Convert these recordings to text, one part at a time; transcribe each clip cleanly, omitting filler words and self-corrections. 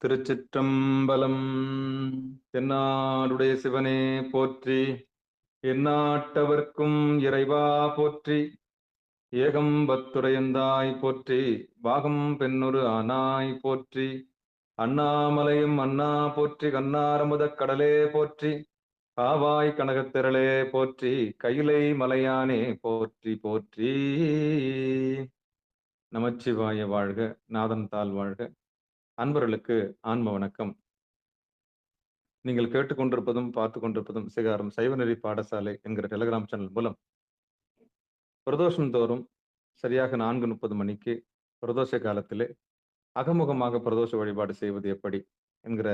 திருச்சிற்றம்பலம். தென்னாடுடைய சிவனே போற்றி, எந்நாட்டவர்க்கும் இறைவா போற்றி, ஏகம்பத்துரையந்தாய் போற்றி, பாகம் பெண்ணுரு ஆனாய் போற்றி, அண்ணாமலையும் அண்ணா போற்றி, கண்ணாரமுதக் கடலே போற்றி, காவாய் கனகத்திரளே போற்றி, கைலை மலையானே போற்றி போற்றி. நமச்சிவாய வாழ்க, நாதன் தாள் வாழ்க. அன்பர்களுக்கு ஆன்ம வணக்கம். நீங்கள் கேட்டுக்கொண்டிருப்பதும் பார்த்து கொண்டிருப்பதும் சிகாரம் சைவநெறி பாடசாலை என்கிற டெலிகிராம் சேனல் மூலம் பிரதோஷம் தோறும் சரியாக 4:30 மணிக்கு பிரதோஷ காலத்திலே அகமுகமாக பிரதோஷ வழிபாடு செய்வது எப்படி என்கிற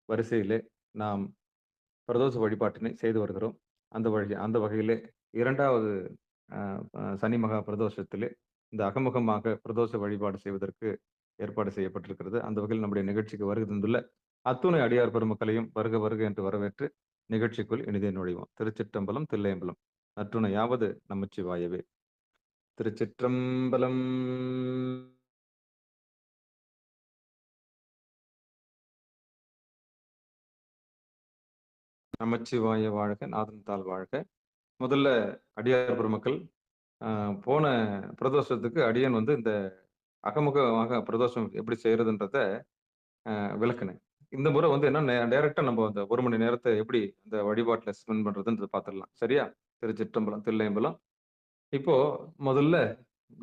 வரிசையிலே நாம் பிரதோஷ வழிபாட்டினை செய்து வருகிறோம். அந்த வகையிலே 2வது சனி மகா பிரதோஷத்திலே இந்த அகமுகமாக பிரதோஷ வழிபாடு செய்வதற்கு ஏற்பாடு செய்யப்பட்டிருக்கிறது. அந்த வகையில் நம்முடைய நிகழ்ச்சிக்கு வருகை தந்துள்ள அத்துணை அடியார் பெருமக்களையும் வருக வருக என்று வரவேற்று நிகழ்ச்சிக்குள் இனிதே நுழைவோம். திருச்சிற்றம்பலம், தில்லையம்பலம், நற்றுணையாவது நமச்சிவாயவே. திருச்சிற்றம்பலம். நமச்சிவாய வாழ்க, நாதன் தாள் வாழ்க. முதல்ல அடியார் பெருமக்கள், போன பிரதோஷத்துக்கு அடியன் இந்த அகமுகமாக பிரதோஷம் எப்படி செய்யறதுன்றத விளக்குனேன். இந்த முறை என்ன டைரக்டா நம்ம அந்த 1 மணி நேரத்தை எப்படி அந்த வழிபாட்டுல ஸ்பெண்ட் பண்றதுன்றது பார்த்துடலாம். சரியா? திருச்சிற்றம்பலம், தில்லையம்பலம். இப்போ முதல்ல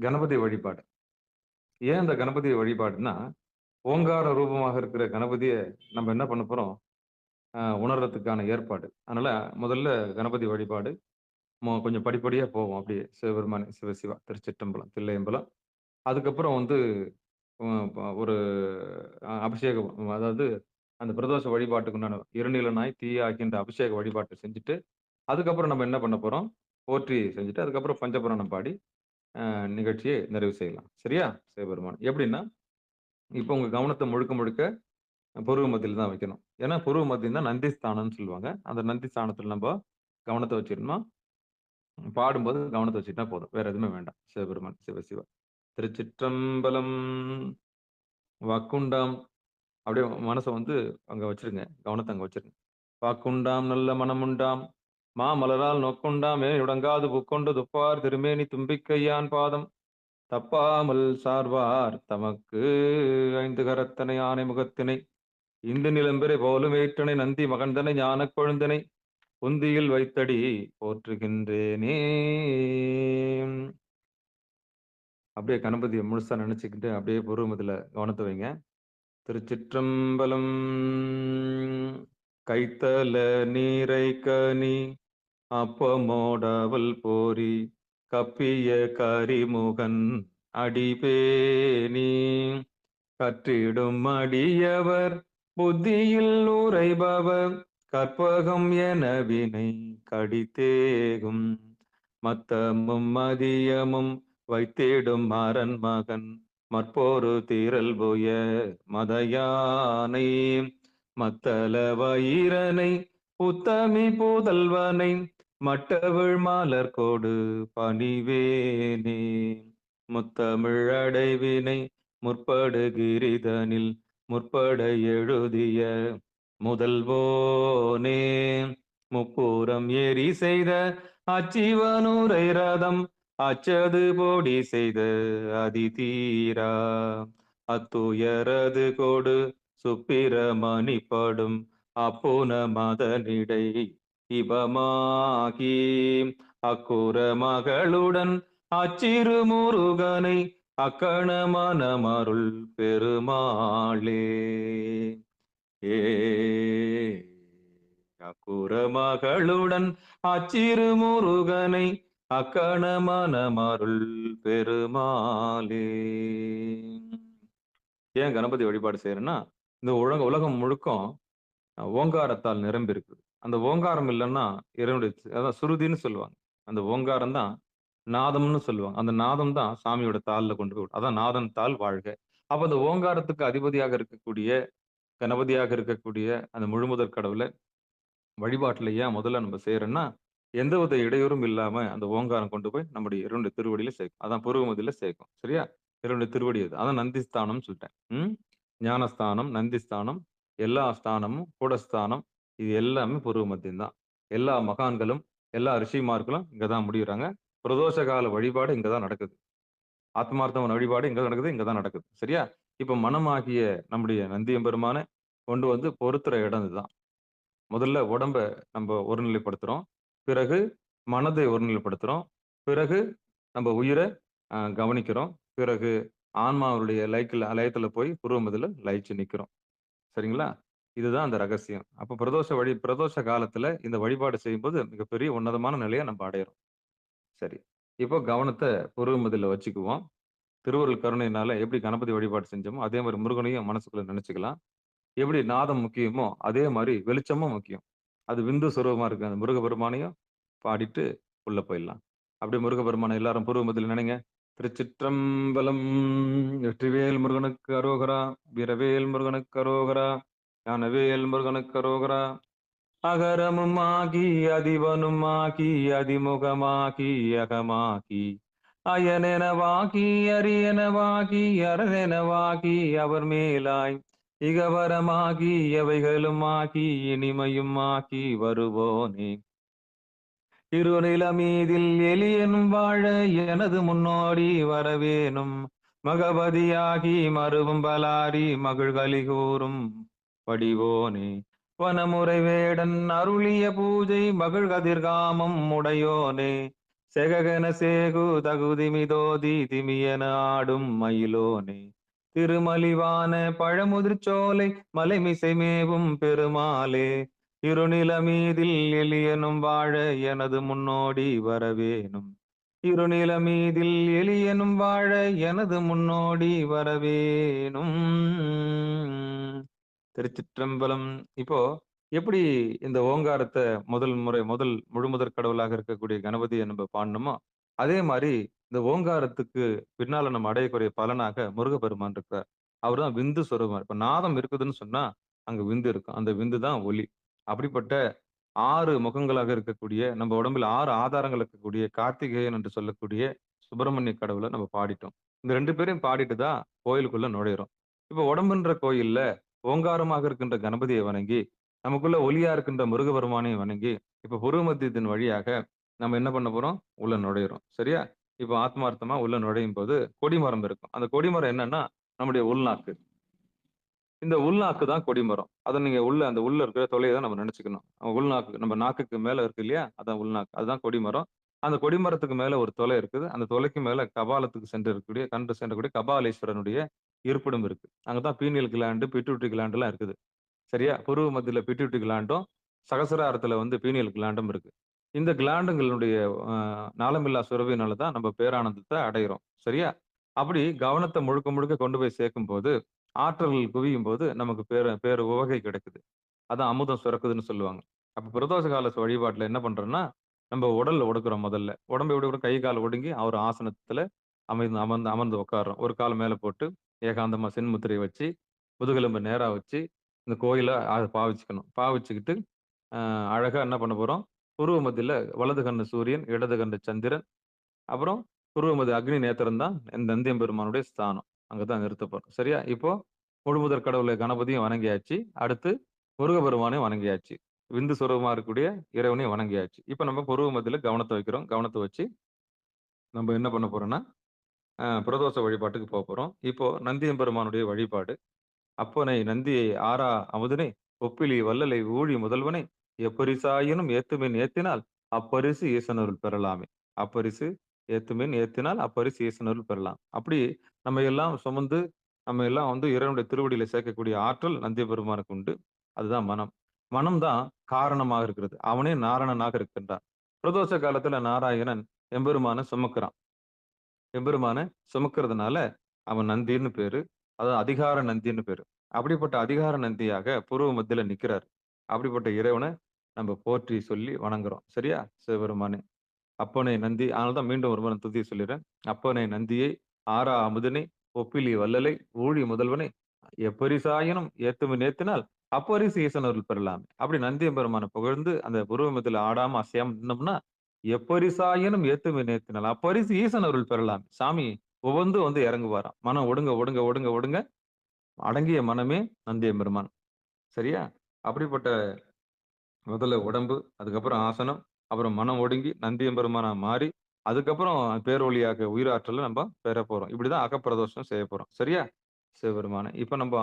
கணபதி வழிபாடு. ஏன் அந்த கணபதி வழிபாடுன்னா, ஓங்கார ரூபமாக இருக்கிற கணபதிய நம்ம என்ன பண்ண போறோம்? உணர்றதுக்கான ஏற்பாடு. அதனால முதல்ல கணபதி வழிபாடு. கொஞ்சம் படிப்படியா போவோம் அப்படியே. சிவபெருமானே சிவசிவா, திருச்சிற்றம்பலம், தில்லையம்பலம். அதுக்கப்புறம் ஒரு அபிஷேகம், அதாவது அந்த பிரதோஷ வழிபாட்டுக்கு உண்டான இருநிலனாய் தீயாகின்ற அபிஷேக வழிபாட்டை செஞ்சுட்டு, அதுக்கப்புறம் நம்ம என்ன பண்ண போறோம்? போற்றி செஞ்சுட்டு, அதுக்கப்புறம் பஞ்சபுராணம் பாடி நிகழ்ச்சியை நிறைவு செய்யலாம். சரியா? சிவபெருமான். எப்படின்னா, இப்போ உங்க கவனத்தை முழுக்க முழுக்க புருவ மத்தியில தான் வைக்கணும். ஏன்னா புருவ மத்தியம் தான் நந்தி ஸ்தானம்னு சொல்லுவாங்க. அந்த நந்தி ஸ்தானத்துல நம்ம கவனத்தை வச்சிடணும். பாடும்போது கவனத்தை வச்சுட்டா போதும். வேற எதுவுமே வேண்டாம். சிவபெருமான் சிவசிவா. திருச்சிற்றம்பலம். வாக்குண்டாம். அப்படியே மனசை அங்க வச்சிருங்க. கவனத்தை அங்க வச்சிருங்க. வாக்குண்டாம் நல்ல மனமுண்டாம், மாமலரால் நோக்குண்டாம், உடங்காது புக்கொண்டு துப்பார் திருமேனி தும்பிக்கையான் பாதம் தப்பாமல் சார்வார் தமக்கு 5 கரத்தனை ஆனை முகத்தினை இந்து நிலம்பெறை போலும் ஏற்றனை நந்தி மகந்தனை ஞான கொழுந்தனை உந்தியில் வைத்தடி போற்றுகின்றேனே. அப்படியே கணபதியை முழுசா நினைச்சுக்கிட்டு அப்படியே பூர்வமதியில கவனத்தை வைங்க. திருச்சிற்றம்பலம். கைத்தல நீரை கனி அப்பமோடவல் போரி கப்பிய கரிமுகன் அடிபேணி கற்றிடும் அடியவர் புத்தியில் உரைபவர் கற்பகம் என வினை கடித்தேகும் மத்தமும் மதியமும் வைத்திடும் மரன் மகன் மற்போரு தீரல் போய மதயானை மத்தல வயிரனை புத்தமி புதல்வனை மட்டவிழ் மலர் கோடு பணிவேனே முத்தமிழ் அடைவினை முற்படுகிரிதனில் முற்பட எழுதிய முதல்வோனே முப்புறம் ஏறி செய்த அச்சிவனுரை ரதம் அச்சது போடி செய்த அதிதீரா அத்துயரது கோடு சுப்பிரமணிப்படும் அப்புன மதனிடை இபமாகி அக்குற மகளுடன் அச்சிறு முருகனை அக்கண மனமருள் பெருமாளே. அக்குற மகளுடன் அச்சிறு முருகனை அக்கண மனமருள் பெருமாளே. ஏன் கணபதி வழிபாடு செய்யறேன்னா, இந்த உலகம் முழுக்கம் ஓங்காரத்தால் நிரம்பி இருக்குது. அந்த ஓங்காரம் இல்லைன்னா இறைவனுடைய, அதான் சுருதின்னு சொல்லுவாங்க. அந்த ஓங்காரம் தான் நாதம்னு சொல்லுவாங்க. அந்த நாதம் தான் சாமியோட தாள்ல கொண்டு போய் அதான் நாதன் தாள் வாழ்க. அப்ப அந்த ஓங்காரத்துக்கு அதிபதியாக இருக்கக்கூடிய, கணபதியாக இருக்கக்கூடிய அந்த முழுமுதற் கடவுளை வழிபாட்டுல ஏன் முதல்ல நம்ம செய்யறோம்னா, எந்தவித இடையூறும் இல்லாம அந்த ஓங்காரம் கொண்டு போய் நம்முடைய இரண்டு திருவடியில சேர்க்கும். அதான் புருவமதியில சேர்க்கும். சரியா? இரண்டு திருவடி அது. அதான் நந்தி ஸ்தானம்னு சொல்லிட்டேன். ஞானஸ்தானம், நந்திஸ்தானம், எல்லா ஸ்தானமும், கூடஸ்தானம் இது எல்லாமே பூர்வ மத்தியம் தான். எல்லா மகான்களும், எல்லா ரிஷிமார்களும் இங்க தான் முடியிறாங்க. பிரதோஷ கால வழிபாடு இங்க தான் நடக்குது. ஆத்மார்த்தமான வழிபாடு எங்க நடக்குது? இங்க தான் நடக்குது. சரியா? இப்ப மனமாகிய நம்முடைய நந்தியம்பெருமான கொண்டு வந்து பொருத்துற இடம் இதுதான். முதல்ல உடம்ப நம்ப ஒருநிலைப்படுத்துறோம். பிறகு மனதை ஒருநிலைப்படுத்துறோம். பிறகு நம்ப உயிர கவனிக்கிறோம். பிறகு ஆன்மாவுடைய லயத்துல போய் புருவ மத்தியில லயிச்சு நிக்கிறோம். சரிங்களா? இதுதான் அந்த ரகசியம். அப்ப பிரதோஷ காலத்துல இந்த வழிபாடு செய்யும்போது மிகப்பெரிய உன்னதமான நிலைய நம்ப அடையறோம். சரி. இப்போ கவனத்த புருவ மத்தியில வச்சுக்குவோம். திருவருள் கருணையினால எப்படி கணபதி வழிபாடு செஞ்சோமோ, அதே மாரி முருகனையும் மனசுக்குள்ள நெனச்சுக்கலாம். எப்படி நாதம் முக்கியமோ, அதே மாரி வெளிச்சமும் முக்கியம். அது விந்து சொரூபமா இருக்கு. அந்த முருகப்பெருமானையும் பாடிட்டு உள்ள போயிடலாம். அப்படியே முருகப்பெருமான எல்லாரும் பூர்வ மத்தியில நினைங்க. திருச்சிற்றம்பலம். வெற்றிவேல் முருகனுக்கு அரோகரா. வீரவேல் முருகனுக்கு அரோகரா. ஞானவேல் முருகனுக்கு அரோகரா. அகரமும் ஆகி அதிபனும் ஆகி அதிமுகமாகி அகமாகி அயனெனவாகி அரியனவாகி அரணெனவாகி அவர் மேலாய் இகவரமாகி எவைகளும் ஆகி இனிமையும் ஆகி வருவோனே இருநிலமீதில் எலியனும் வாழ எனது முன்னோடி வரவேணும் மகபதியாகி மருவும் பலாரி மகிழ்கலி கூறும் படிவோனே வனமுறை வேடன் அருளிய பூஜை மகிழ் கதிர்காமம் உடையோனே செககன சேகு தகுதிமிதோதி திமியன ஆடும் மயிலோனே திருமலிவான பழமுதிர்ச்சோலை மலைமிசை மேவும் பெருமாளே இருநிலமீதில் எலியனும் வாழ எனது முன்னோடி வரவேணும் இருநிலமீதில் எலியனும் வாழ எனது முன்னோடி வரவேணும். திருச்சிற்றம்பலம். இப்போ எப்படி இந்த ஓங்காரத்த முதல் முழுமுதற் கடவுளாக இருக்கக்கூடிய கணபதிய நம்ம பாடணுமோ, அதே மாரி இந்த ஓங்காரத்துக்கு பின்னால நம்ம அடையக்கூடிய பலனாக முருகப்பெருமான் இருக்கிறார். அவர்தான் விந்து சொரூபம். இப்ப நாதம் இருக்குதுன்னு சொன்னா, அங்க விந்து இருக்கும். அந்த விந்து தான் ஒலி. அப்படிப்பட்ட 6 முகங்களாக இருக்கக்கூடிய, நம்ம உடம்பில் 6 ஆதாரங்கள் இருக்கக்கூடிய கார்த்திகேயன் என்று சொல்லக்கூடிய சுப்பிரமணிய கடவுள நம்ம பாடிட்டோம். இந்த 2 பேரையும் பாடிட்டு தான் கோயிலுக்குள்ள நுழையிறோம். இப்ப உடம்புன்ற கோயில்ல ஓங்காரமாக இருக்கின்ற கணபதியை வணங்கி, நமக்குள்ள ஒலியா இருக்கின்ற முருகபெருமானையும் வணங்கி, இப்ப புருவ மத்தியத்தின் வழியாக நம்ம என்ன பண்ண போறோம்? உள்ள நுழையிறோம். சரியா? இப்ப ஆத்மார்த்தமா உள்ள நுழையும்போது கொடிமரம் இருக்கும். அந்த கொடிமரம் என்னன்னா, நம்முடைய உள்நாக்கு. இந்த உள்நாக்கு தான் கொடிமரம். அத நீங்க அந்த உள்ள இருக்கிற தொலைய தான் நம்ம நெனச்சுக்கணும். உள்நாக்கு நம்ம நாக்குக்கு மேல இருக்கு இல்லையா? அதான் உள்நாக்கு. அதுதான் கொடிமரம். அந்த கொடிமரத்துக்கு மேல ஒரு தொலை இருக்குது. அந்த தொலைக்கு மேல கபாலத்துக்கு சென்றக்கூடிய கபாலீஸ்வரனுடைய இருப்பிடம் இருக்கு. அங்க தான் பீனியல் கிளாண்ட், பிட்யூட்டரி கிளாண்ட்லாம் இருக்குது. சரியா? புருவ மத்தியில பிட்யூட்டரி கிளாண்டும், சகசிராரத்துல பீனியல் கிளாண்டும் இருக்கு. இந்த கிளாண்டுங்களுடைய அ நாளமில்லா சுரபியினால தான் நம்ம பேரானந்தத்த அடையிறோம். சரியா? அப்படி கவனத்த முழுக்க முழுக்க கொண்டு போய் சேர்க்கும்போது, ஆற்றல்கள் குவியும்போது நமக்கு பேரு உவகை கிடைக்குது. அதான் அமுதம் சுரக்குதுன்னு சொல்லுவாங்க. அப்ப பிரதோஷ கால வழிபாட்டுல என்ன பண்றோம்னா, நம்ம உடல்ல ஒடுக்குறோம் முதல்ல. உடம்ப எப்படி கை, கால் ஒடுங்கி ஒரு ஆசனத்துல அமர்ந்து அமர்ந்து உட்கார்றோம். ஒரு கால் மேல போட்டு ஏகாந்தமா சின்முத்திரைய வச்சு, முதுகெலும்ப நேரா வச்சு, இந்த கோயில பாவிச்சுக்கணும். பாவிச்சுக்கிட்டு, அ அழகா என்ன பண்ண போறோம், புருவ மத்தியில வலது கண்ணு சூரியன், இடது கண்ணு சந்திரன், அப்புறம் புருவ மத்திய அக்னி நேத்திரம் தான் இந்த நந்தியம் பெருமானுடைய ஸ்தானம். அங்க தான் நிறுத்த போறோம். சரியா? இப்போ முழுமுதற் கடவுளை கணபதியும் வணங்கியாச்சு. அடுத்து முருகப்பெருமானையும் வணங்கியாச்சு. விந்து சொரூபமா இருக்கக்கூடிய இறைவனையும் வணங்கியாச்சு. இப்ப நம்ம புருவ மத்தியில கவனத்த வைக்கிறோம். கவனத்த வச்சு நம்ம என்ன பண்ண போறோம்னா, பிரதோஷ வழிபாட்டுக்கு போறோம். இப்போ நந்தியம் பெருமானுடைய வழிபாடு. அப்பனை நந்தியை ஆரா அமுதனை ஒப்பிலி வள்ளலை ஊழி முதல்வனை எப்பரிசாயினும் ஏத்துமின் ஏத்தினால் அப்பரிசு ஈசனருள் பெறலாமே. அப்பரிசு ஏத்துமின் ஏத்தினால் அப்பரிசு ஈசனருள் பெறலாம். அப்படி நம்ம எல்லாம் சுமந்து நம்ம எல்லாம் இறைவனுடைய திருவடியில சேர்க்கக்கூடிய ஆற்றல் நந்திய பெருமானுக்கு உண்டு. அதுதான் மனம். மனம் தான் காரணமாக இருக்கிறது. அவனே நாரணனாக இருக்கின்றான். பிரதோஷ காலத்துல நாராயணன் எம்பெருமான சுமக்கிறான். எம்பெருமான சுமக்கிறதுனால அவன் நந்தின்னு பேரு. அதாவது அதிகார நந்தின்னு பேரு. அப்படிப்பட்ட அதிகார நந்தியாக பூர்வ மத்தியில நிக்கிறாரு. அப்படிப்பட்ட இறைவன நம்ம போற்றி சொல்லி வணங்குறோம். சரியா? சிவபெருமானே! அப்பனை நந்தி அதனால தான் மீண்டும் ஒரு முறை துதிய சொல்லிறேன். அப்பனை நந்தியை, ஆரா அமுதனை, ஒப்பிலி வள்ளலை, ஊழி முதல்வனை, எப்பரிசாயினும் ஏத்துமின் ஏத்தினால் அப்பரிசு ஈசன் அருள் பெறலாமே. அப்படி நந்தியம் பெருமான புகழ்ந்து அந்த பூர்வ மத்தியில ஆடாம அசையாம நின்னோம்னா, எப்பரிசாயினும் ஏத்துமின் ஏத்தினால் அப்பரிசு ஈசன் அருள் பெறலாம். சாமி உவந்து இறங்குவாராம். மனம் ஒடுங்க, ஒடுங்க, ஒடுங்க, ஒடுங்க அடங்கிய மனமே நந்தியெம்பெருமான். சரியா? அப்படிப்பட்ட முதல்ல உடம்பு, அதுக்கப்புறம் ஆசனம், அப்புறம் மனம் ஒடுங்கி நந்தியெம்பெருமானா மாறி, அதுக்கப்புறம் பேரொளியாக உயிராற்றல நம்ப பெறப் போறோம். இப்படிதான் அகப்பிரதோஷம் செய்யப் போறோம். சரியா? சிவபெருமானே. இப்ப நம்ப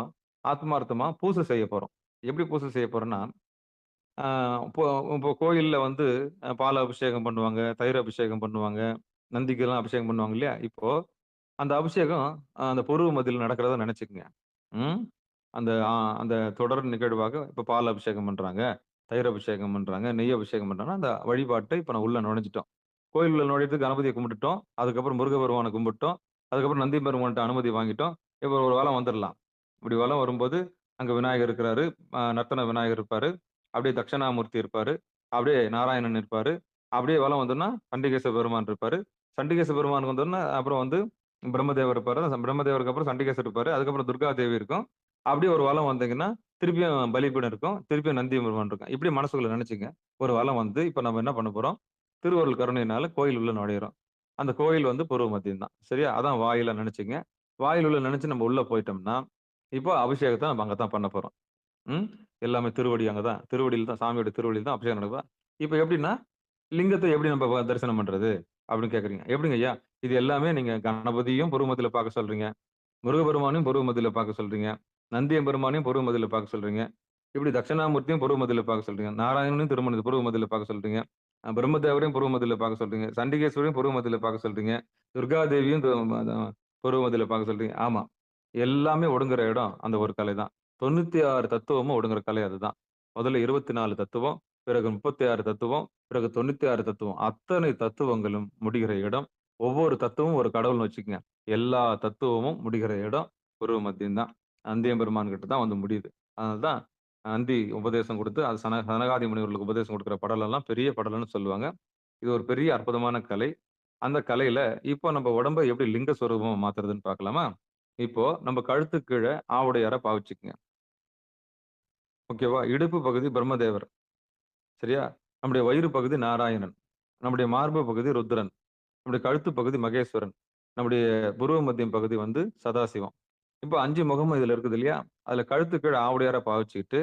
ஆத்மார்த்தமா பூசை செய்யப் போறோம். எப்படி பூசை செய்யப் போறோம்னா, ஆ இப்போ இப்போ கோயில்ல வந்து பால் அபிஷேகம் பண்ணுவாங்க, தயிர் அபிஷேகம் பண்ணுவாங்க, நந்திக்கெல்லாம் அபிஷேகம் பண்ணுவாங்க இல்லையா? இப்போ அந்த அபிஷேகம் அந்த பொருவ மத்தியில நடக்கிறதா நெனச்சுக்கங்க. ம். அந்த அந்த தொடர் நிகழ்வாக இப்ப பால் அபிஷேகம் பண்றாங்க, தயிர் அபிஷேகம் பண்றாங்க, நெய் அபிஷேகம் பண்றாங்கன்னா, அந்த வழிபாட்ட இப்ப நான் உள்ள நுழைஞ்சுட்டோம். கோயிலுள்ள நுழையறதுக்கு கணபதிய கும்பிட்டுட்டோம். அதுக்கப்புறம் முருகப்பெருமான கும்பிட்டோம். அதுக்கப்புறம் நந்தி பெருமான்ட்ட அனுமதி வாங்கிட்டோம். இப்ப ஒரு வலம் வந்துரலாம். இப்படி வலம் வரும்போது, அங்க விநாயகர் இருக்கிறாரு. நர்த்தன விநாயகர் இருப்பாரு. அப்படியே தட்சணாமூர்த்தி இருப்பாரு. அப்படியே நாராயணன் இருப்பாரு. அப்படியே வலம் வந்தோம்னா, சண்டிகேச பெருமான் இருப்பாரு. சண்டிகேச பெருமான் வந்தோம்னா, அப்புறம் வந்து பிரம்மதேவர் இருப்பாரு. பிரம்மதேவருக்கு அப்புறம் சண்டிகேசர் இருப்பாரு. அதுக்கப்புறம் துர்கா தேவி இருக்கும். அப்படியே ஒரு வலம் வந்தீங்கன்னா, திருப்பியும் பலிபீடம் இருக்கும். திருப்பியும் நந்தி பெருமான் இருக்கும். இப்படி மனசுக்குள்ள நெனச்சுங்க. ஒரு வலம் வந்து, இப்ப நம்ம என்ன பண்ண போறோம்? திருவருள் கருணையினால கோயில் உள்ள நுழையிறோம். அந்த கோயில் வந்து பூர்வ மத்தியம் தான். சரியா? அதான் வாயிலா நெனச்சுங்க. வாயில் உள்ள நெனச்சு நம்ம உள்ள போயிட்டோம்னா, இப்போ அபிஷேகத்த நம்ம அங்க தான் பண்ண போறோம். ம். எல்லாமே திருவடி அங்க தான். திருவடியில தான் சாமியோட திருவடியில தான் அபிஷேகம் நடக்குதா? இப்ப எப்படின்னா, லிங்கத்த எப்படி நம்ம தரிசனம் பண்றது? அப்படின்னு கேட்கிறீங்க. எப்படிங்க ஐயா? இது எல்லாமே நீங்க கணபதியும் பூர்வ மத்தியில பார்க்க சொல்றீங்க. முருகப்பெருமானையும் பூர்வ மத்தியில பார்க்க சொல்றீங்க. நந்தியம்பெருமானையும் பூர்வ மத்தியில பார்க்க சொல்றீங்க. இப்படி தட்சிணாமூர்த்தியும் பூர்வ மத்தியில பார்க்க சொல்றீங்க. நாராயணனையும் பூர்வ மத்தியில பார்க்க சொல்றீங்க. பிரம்மதேவரையும் பூர்வ மத்தியில பார்க்க சொல்றீங்க. சண்டிகேஸ்வரையும் பூர்வ மத்தியில பார்க்க சொல்றீங்க. துர்கா தேவியும் பூர்வ மத்தியில பார்க்க சொல்றீங்க. ஆமா. எல்லாமே ஒடுங்குற இடம் அந்த ஒரு கலை தான். 96 தத்துவமும் ஒடுங்குற கலை அதுதான். முதல்ல 24 தத்துவம், பிறகு 36 தத்துவம், பிறகு 96 தத்துவம். அத்தனை தத்துவங்களும் முடிகிற இடம். ஒவ்வொரு தத்துவமும் ஒரு கடவுள்னு வச்சுக்கங்க. எல்லா தத்துவமும் முடிகிற இடம் பூர்வ மத்தியம் தான். அந்தியம்பெருமான் கிட்ட தான் வந்து முடியுது. அதனால தான் அந்தி உபதேசம் குடுத்து, அது சனகாதி முனிவர்களுக்கு உபதேசம் குடுக்கிற படலெல்லாம் பெரிய படலம்னு சொல்லுவாங்க. இது ஒரு பெரிய அற்புதமான கலை. அந்த கலையில இப்போ நம்ம உடம்ப எப்படி லிங்க ஸ்வரூபமா மாத்துறதுன்னு பார்க்கலாமா? இப்போ நம்ம கழுத்துக்கு கீழ ஆவுடையார பாவிச்சுக்கங்க. ஓகேவா? இடுப்பு பகுதி பிரம்மதேவர். சரியா? நம்முடைய வயிறு பகுதி நாராயணன். நம்முடைய மார்பு பகுதி ருத்ரன். நம்முடைய கழுத்து பகுதி மகேஸ்வரன். நம்முடைய புருவ மத்தியம் பகுதி வந்து சதாசிவம். இப்ப 5 முகமும் இதுல இருக்குது இல்லையா? அதுல கழுத்து கீழ ஆவுடையாரா பாவிச்சுக்கிட்டு,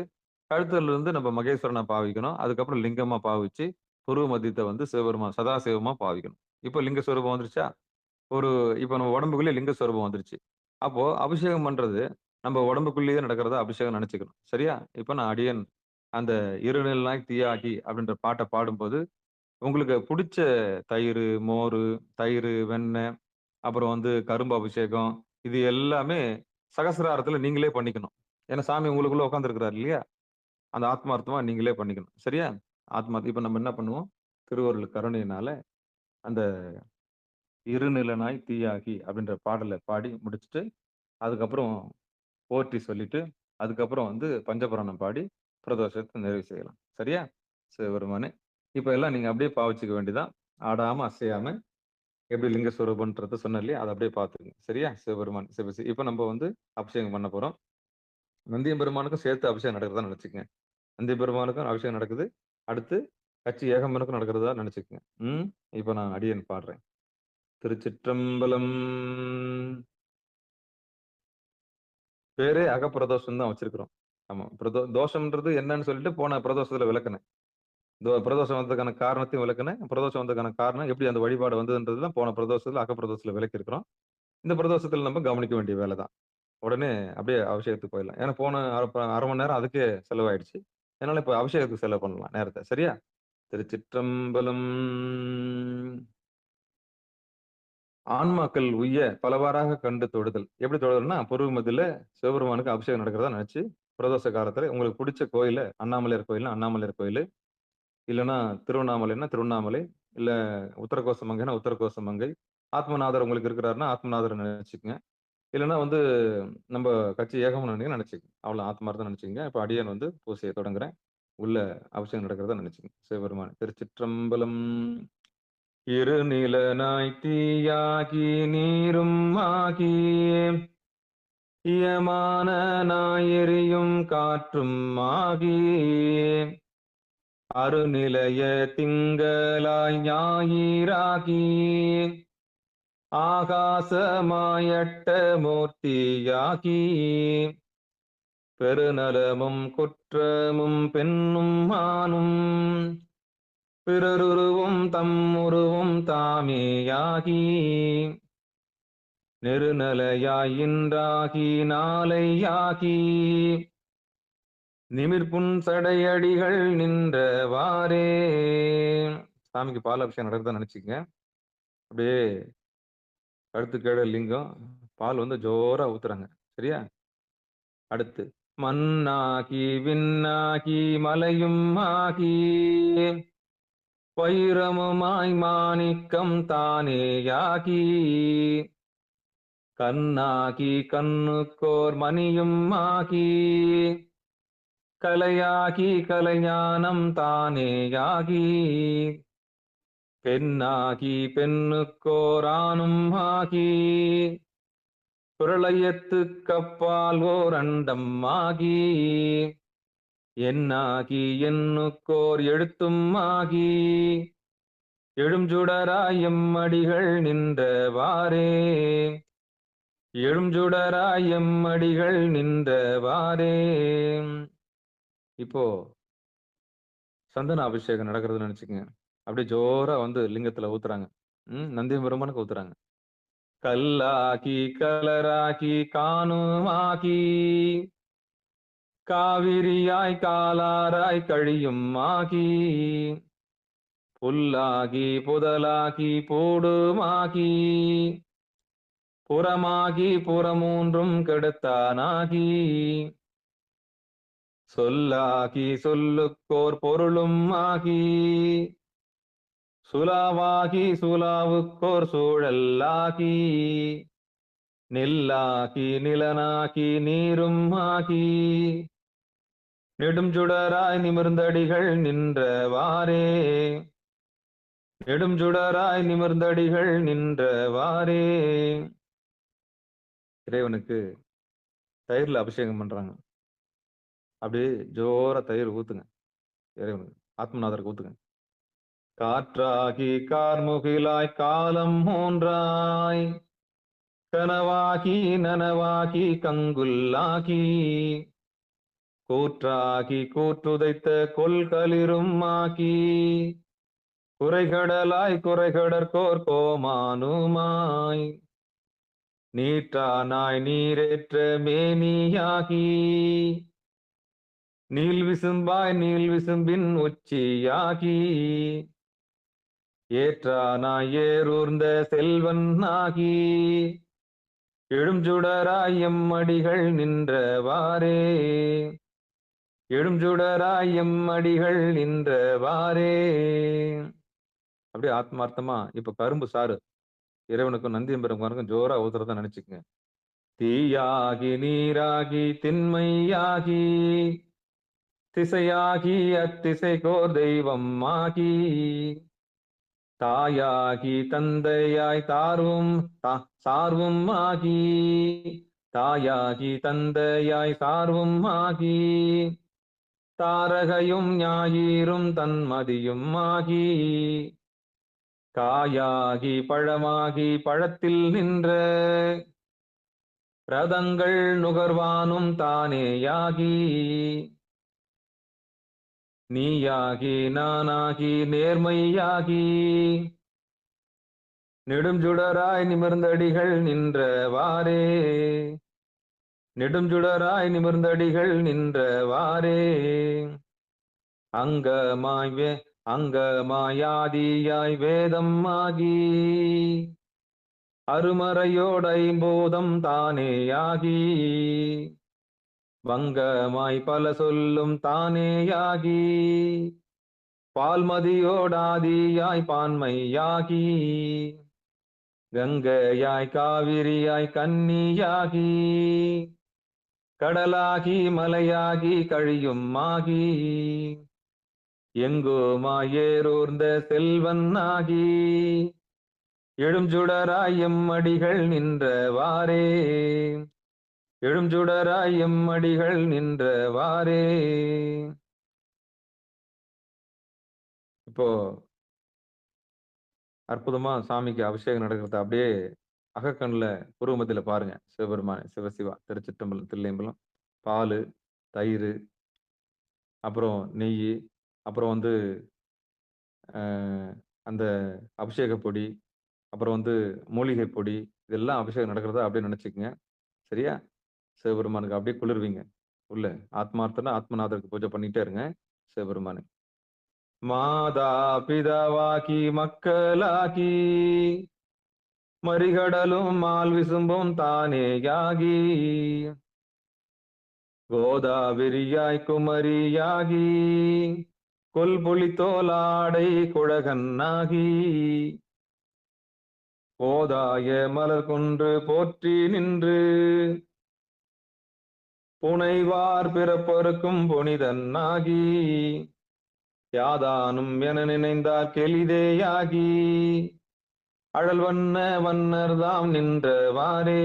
கழுத்துல இருந்து நம்ம மகேஸ்வரனா பாவிக்கணும். அதுக்கப்புறம் லிங்கமா பாவிச்சு, புருவ மத்தியத்த வந்து சிவபெருமான் சதாசிவமா பாவிக்கணும். இப்ப லிங்க ஸ்வரூபம் வந்துருச்சா? ஒரு இப்ப நம்ம உடம்புக்குள்ளயே லிங்க ஸ்வரூபம் வந்துருச்சு. அப்போ அபிஷேகம் பண்றது நம்ம உடம்புக்குள்ளேயே நடக்கிறதா அபிஷேகம் நெனச்சுக்கணும். சரியா? இப்ப நான் அடியேன் அந்த "இருநிழலாய் தீயாகி" அப்படின்ற பாட்ட பாடும்போது, உங்களுக்கு புடிச்ச தயிரு, மோரு, தயிரு, வெண்ணெய், அப்புறம் வந்து கரும்பு அபிஷேகம், இது எல்லாமே சகசிராரத்துல நீங்களே பண்ணிக்கணும். ஏன்னா சாமி உங்களுக்குள்ள உட்கார்ந்திருக்கிறாரு இல்லையா? அந்த ஆத்மார்த்தமா நீங்களே பண்ணிக்கணும். சரியா? இப்ப நம்ம என்ன பண்ணுவோம்? திருவருள் கருணையினால அந்த "இருநிலனாய் தீயாகி" அப்படின்ற பாடல பாடி முடிச்சுட்டு, அதுக்கப்புறம் போற்றி சொல்லிட்டு, அதுக்கப்புறம் வந்து பஞ்சபுராணம் பாடி பிரதோஷத்த நிறைவு செய்யலாம். சரியா? சிவபெருமானே! இப்ப எல்லாம் நீங்க அப்படியே பாவிச்சுக்க வேண்டியதான். ஆடாம, அசையாம எப்படி லிங்க ஸ்வரூபம்ன்றத சொன்னேன் இல்லையா? அத அப்படியே பார்த்துக்கங்க. சரியா? சிவபெருமான் இப்ப நம்ம வந்து அபிஷேகம் பண்ண போறோம். நந்தியம் பெருமானுக்கும் சேர்த்து அபிஷேகம் நடக்கிறதா நெனச்சுக்கங்க. நந்தி பெருமானுக்கும் அபிஷேகம் நடக்குது. அடுத்து கச்சி ஏகம்பனுக்கும் நடக்கிறதா நெனச்சுக்கங்க. ம். இப்ப நான் அடியேன் பாடுறேன். திருச்சிற்றம்பலம். பேரே அகப்பிரதோஷம் தான் வச்சிருக்கிறோம். ஆமா. தோஷம்ன்றது என்னன்னு சொல்லிட்டு போன பிரதோஷத்துல விளக்குனேன். பிரதோஷம் வந்ததுக்கான காரணத்தையும் விளக்குனேன். பிரதோஷம் வந்ததுக்கான காரணம் எப்படி அந்த வழிபாடு வந்ததுன்றது தான் போன பிரதோஷத்துல அகப்பிரதோஷத்துல விளக்கியிருக்கிறோம். இந்த பிரதோஷத்துல நம்ம கவனிக்க வேண்டிய வேலை தான். உடனே அப்படியே அபிஷேகத்துக்கு போயிடலாம். ஏன்னா போன 1/2 மணி நேரம் அதுக்கே செலவாயிடுச்சு. அதனால இப்ப அபிஷேகத்துக்கு செலவு பண்ணலாம் நேரத்த. சரியா? திருச்சிற்றம்பலம். ஆன்மாக்கள் உய்ய பலவாறாக கண்டு தொழுதல். எப்படி தொழுதல்னா, பொருள் மத்தியில சிவபெருமானுக்கு அபிஷேகம் நடக்கிறதா நெனச்சு, பிரதோஷ காலத்துல உங்களுக்கு புடிச்ச கோயில்ல அண்ணாமலையார் கோயில்னா அண்ணாமலையார் கோயிலு, இல்லன்னா திருவண்ணாமலைன்னா திருவண்ணாமலை, இல்ல உத்தரகோச மங்கைன்னா உத்தரகோச மங்கை. ஆத்மநாதர் உங்களுக்கு இருக்கிறாருன்னா ஆத்மநாதர நெனச்சுக்கங்க. இல்லன்னா வந்து நம்ப கட்சி ஏகம்னு நெனச்சுக்கங்க. அவ்வளோ ஆத்மார்த்தமா நெனச்சுக்கங்க. இப்ப அடியேன் வந்து பூசைய தொடங்குறேன். உள்ள அபிஷேகம் நடக்கிறதா நெனச்சுக்கங்க. சிவபெருமான். திருச்சிற்றம்பலம். இருநிலனாய் தீயாகி நீரும் ஆகி யமானனாய் எரியும் காற்றும் ஆகி அருநிலைய திங்களாய் ஞாயிறாகி ஆகாசமாயட்ட மூர்த்தியாகி பெருநலமும் குற்றமும் பெண்ணும் ஆணும் பிறருருவும் தம்முருவும் தாமேயாகி நெருநலையாயின்றாகி நாளையாகி நிமிர்புன் சடையடிகள் நின்றவாறே. சாமிக்கு பால் அபிஷேகம் நடக்குதுன்னு நினைச்சுக்கங்க. அப்படியே கழுத்துக்கேட லிங்கம் பால் வந்து ஜோரா ஊத்துறாங்க. சரியா? அடுத்து மண்ணாகி விண்ணாகி மலையும் ஆகி வைரமுமாய் மாணிக்கம் தானேயாகி கண்ணாகி கண்ணுக்கோர் மணியும் ஆகி கலையாகி கலைஞானம் தானேயாகி பெண்ணாகி பெண்ணுக்கோரானும் ஆகி பிரளயத்துக்கப்பால் ஓர் அண்டம் ஆகி எண்ணாகி எண்ணுக்கோர் எழுத்தும் ஆகி எழுஞ்சுடராய் எம்மடிகள் நின்றவாறே. எழுஞ்சுடராய் எம்மடிகள் நின்றவாறே. இப்போ சந்தன அபிஷேகம் நடக்கிறதுன்னு நினைச்சுக்கங்க. அப்படியே ஜோரா வந்து லிங்கத்துல ஊத்துறாங்க. நந்தி பெருமானுக்கு ஊத்துறாங்க. கல்லாகி கலராகி காணுமாகி காவிரியாய் காலாராய் கழியும் ஆகி புல்லாகி புதலாகி போடுமாகி புறமாகி புறமூன்றும் கெடுத்தானாகி சொல்லாகி சொல்லுக்கோர் பொருளும் ஆகி சுலாவாகி சுலாவுக்கோர் சூழல்லாகி நெல்லாகி நிலனாகி நீரும் ஆகி நெடுஞ்சுடராய் நிமிர்ந்தடிகள் நின்றவாறே. நெடுஞ்சுடராய் நிமிர்ந்தடிகள் நின்றவாறே. இறைவனுக்கு தயிர்ல அபிஷேகம் பண்றாங்க. அப்படியே ஜோர தயிர் ஊத்துங்க. இறைவனுக்கு ஆத்மநாதருக்கு ஊத்துங்க. காற்றாகி கார்முகிலாய் காலம் மூன்றாய் கனவாகி நனவாகி கங்குல்லாகி கூற்றாகி கூற்றுதைத்த கொள்களிரும் ஆகி குறைகடலாய் குறைகடற்கோர் கோமானுமாய் நீற்றானாய் நீரேற்ற மேனியாகி நீள் விசும்பாய் நீள் விசும்பின் உச்சியாகி ஏற்றானாய் ஏறூர்ந்த செல்வன் ஆகி எழுஞ்சுடராய் எம்மடிகள் நின்றவாறே. எழுஞ்சுடராய் எம்மடிகள் நின்றவாறே. அப்படியே ஆத்மார்த்தமா இப்ப கரும்பு சாறு இறைவனுக்கும் நந்தியம்பெருமானுக்கும் ஜோரா ஊத்துறத நினைச்சுக்கங்க. தீயாகி நீராகி திண்மையாகி திசையாகி அத்திசைக்கோர் தெய்வம் ஆகி தாயாகி தந்தையாய் சார்வும் ஆகி தாயாகி தந்தையாய் சார்வும் ஆகி தாரகையும் ஞாயிறும் தன்மதியும் ஆகி காயாகி பழமாகி பழத்தில் நின்ற ரதங்கள் நுகர்வானும் தானேயாகி நீயாகி நானாகி நேர்மையாகி நெடுஞ்சுடராய் நிமிர்ந்தடிகள் நின்றவாறே. நெடுஞ்சுடராய் நிமிர்ந்தடிகள் நின்றவாறே. அங்கமாயாதியாய் வேதம் ஆகி அருமறையோடைம்பூதம் தானேயாகி வங்கமாய் பல சொல்லும் தானேயாகி பால்மதியோடாதியாய் பான்மையாகி கங்கையாய் காவிரியாய் கன்னியாகி கடலாகி மலையாகி கழியும் ஆகி எங்குமாய் ஏறூர்ந்த செல்வன் ஆகி எழுஞ்சுடராய் எம்மடிகள் நின்றவாறே. எழுஞ்சுடராய் எம்மடிகள் நின்றவாறே. இப்போ அற்புதமா சாமிக்கு அபிஷேகம் நடக்கிறத அப்படியே அகக்கண்ல புருவ மத்தியில பாருங்க. சிவபெருமானே, சிவசிவா, திருச்சிற்றம்பலம், தில்லையம்பலம். பாலு, தயிரு, அப்புறம் நெய்யி, அப்புறம் வந்து அ அந்த அபிஷேக பொடி, அப்புறம் வந்து மூலிகை பொடி, இதெல்லாம் அபிஷேகம் நடக்கிறதா அப்படியே நெனச்சுக்கங்க. சரியா? சிவபெருமானுக்கு அப்படியே குளிர்விங்க. உள்ள ஆத்மார்த்தனா ஆத்மநாதருக்கு பூஜை பண்ணிட்டே இருங்க. சிவபெருமானுக்கு. மாதா பிதாவாக்கி மக்களாக்கி மறிகடலும் மால் விசும்பும் தானேயாகி கோதாவிரியாய் குமரியாகி கொல்புலி தோலாடை குழகன்னாகி போதாய மலர் கொன்று போற்றி நின்று புனைவார் பிறப்பொருக்கும் புனிதன்னாகி யாதானும் என நினைந்தார் கெளிதேயாகி அழல் வண்ண வண்ணர்தாம் நின்றவாறே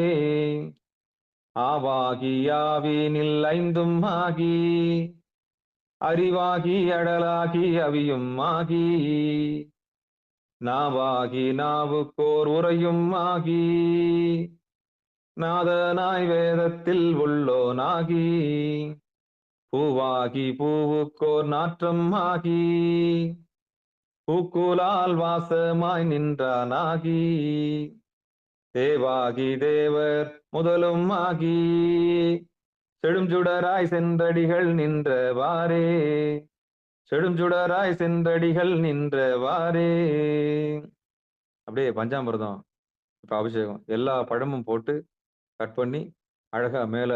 ஆவாகி யாவினில் ஐந்தும் ஆகி அறிவாகி அடலாகி அவியும் ஆகி நாவாகி நாவுக்கோர் உரையும் ஆகி நாதனாய் வேதத்தில் உள்ளோனாகி பூவாகி பூவுக்கோர் நாற்றம் ஆகி பூக்குலால் வாசமாய் நின்றானாகி தேவாகி தேவர் முதலும் ஆகி செழுஞ்சுடராய் சென்றடிகள் நின்றவாறே செழுஞ்சுடராய் சென்றடிகள் நின்றவாறே. அப்படியே பஞ்சாமிர்தம் இப்ப அபிஷேகம். எல்லா பழமும் போட்டு கட் பண்ணி, அழகா மேல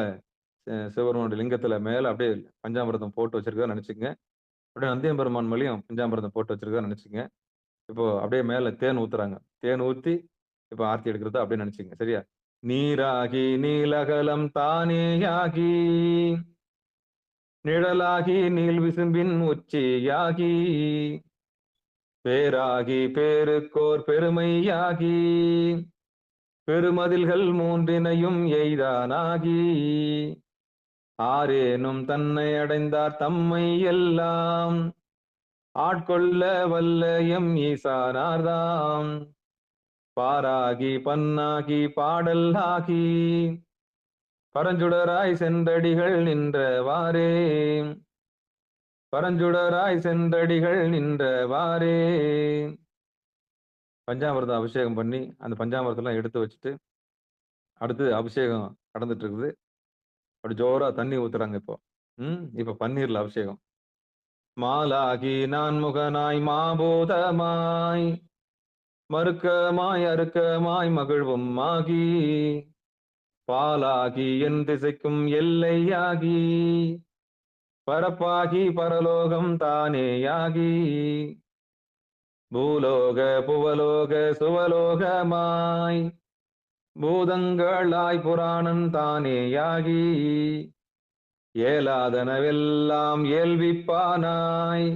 சிவபெருமானுடைய லிங்கத்துல மேல அப்படியே பஞ்சாமிர்தம் போட்டு வச்சிருக்கிறதா நெனச்சுக்கங்க. அப்படியே நந்தியம் பெருமான் மேலயும் பஞ்சாமிர்தம் போட்டு வச்சிருக்கிறதா நெனச்சுக்கங்க. இப்போ அப்படியே மேல தேன் ஊத்துறாங்க. தேன் ஊத்தி, இப்ப ஆர்த்தி எடுக்கிறதா அப்படியே நெனச்சுக்கங்க. சரியா? நீராகி நீலகலம் தானேயாகி நிழலாகி நீள் விசும்பின் உச்சியாகி பேராகி பேருக்கோர் பெருமையாகி பெருமதில்கள் மூன்றினையும் எய்தானாகி ஆரேனும் தன்னை அடைந்தார் தம்மை எல்லாம் ஆட்கொள்ள வல்ல எம் ஈசானார்தாம் பாராகி பன்னாகி பாடல் ஆகி பரஞ்சுடராய் சென்றடிகள் நின்றவாறே பரஞ்சுடராய் சென்றடிகள் நின்றவாறே. பஞ்சாமிர்தம் அபிஷேகம் பண்ணி, அந்த பஞ்சாமிர்தம்லாம் எடுத்து வச்சுட்டு, அடுத்து அபிஷேகம் நடந்துட்டு இருக்குது. அப்படி ஜோரா தண்ணி ஊத்துறாங்க இப்போ. இப்ப பன்னீர்ல அபிஷேகம். மாலாகி நான்முகனாய் மாபூதமாய் மறுக்கமாய் அறுக்கமாய் மகிழ்வும் ஆகி பாலாகி என் திசைக்கும் எல்லையாகி பரப்பாகி பரலோகம் தானேயாகி பூலோக புவலோக சுவலோகமாய் பூதங்களாய் புராணன் தானேயாகி ஏலாதனவெல்லாம் ஏல்விப்பானாய்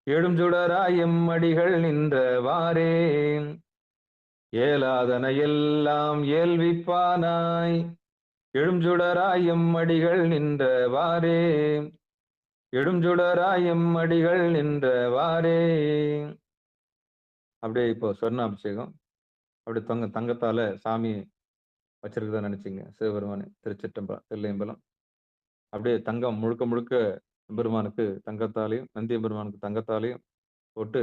எழுஞ்சுடராய் எம்மடிகள் நின்றவாறே ஏலாதன எல்லாம் ஏல்விப்பானாய் எழுஞ்சுடராய் எம்மடிகள் நின்றவாறே எழுஞ்சுடராய் எம்மடிகள் நின்றவாறே. அப்படியே இப்போ சொர்ண அபிஷேகம். அப்படியே தங்கத்தால சாமி வச்சிருக்கதா நினைச்சீங்க. சிவபெருமானே, திருச்சிற்றம்பலம், தில்லையம்பலம். அப்படியே தங்கம் முழுக்க முழுக்க எம்பெருமானுக்கு தங்கத்தாலையும், நந்தி எம்பெருமானுக்கு தங்கத்தாலையும் போட்டு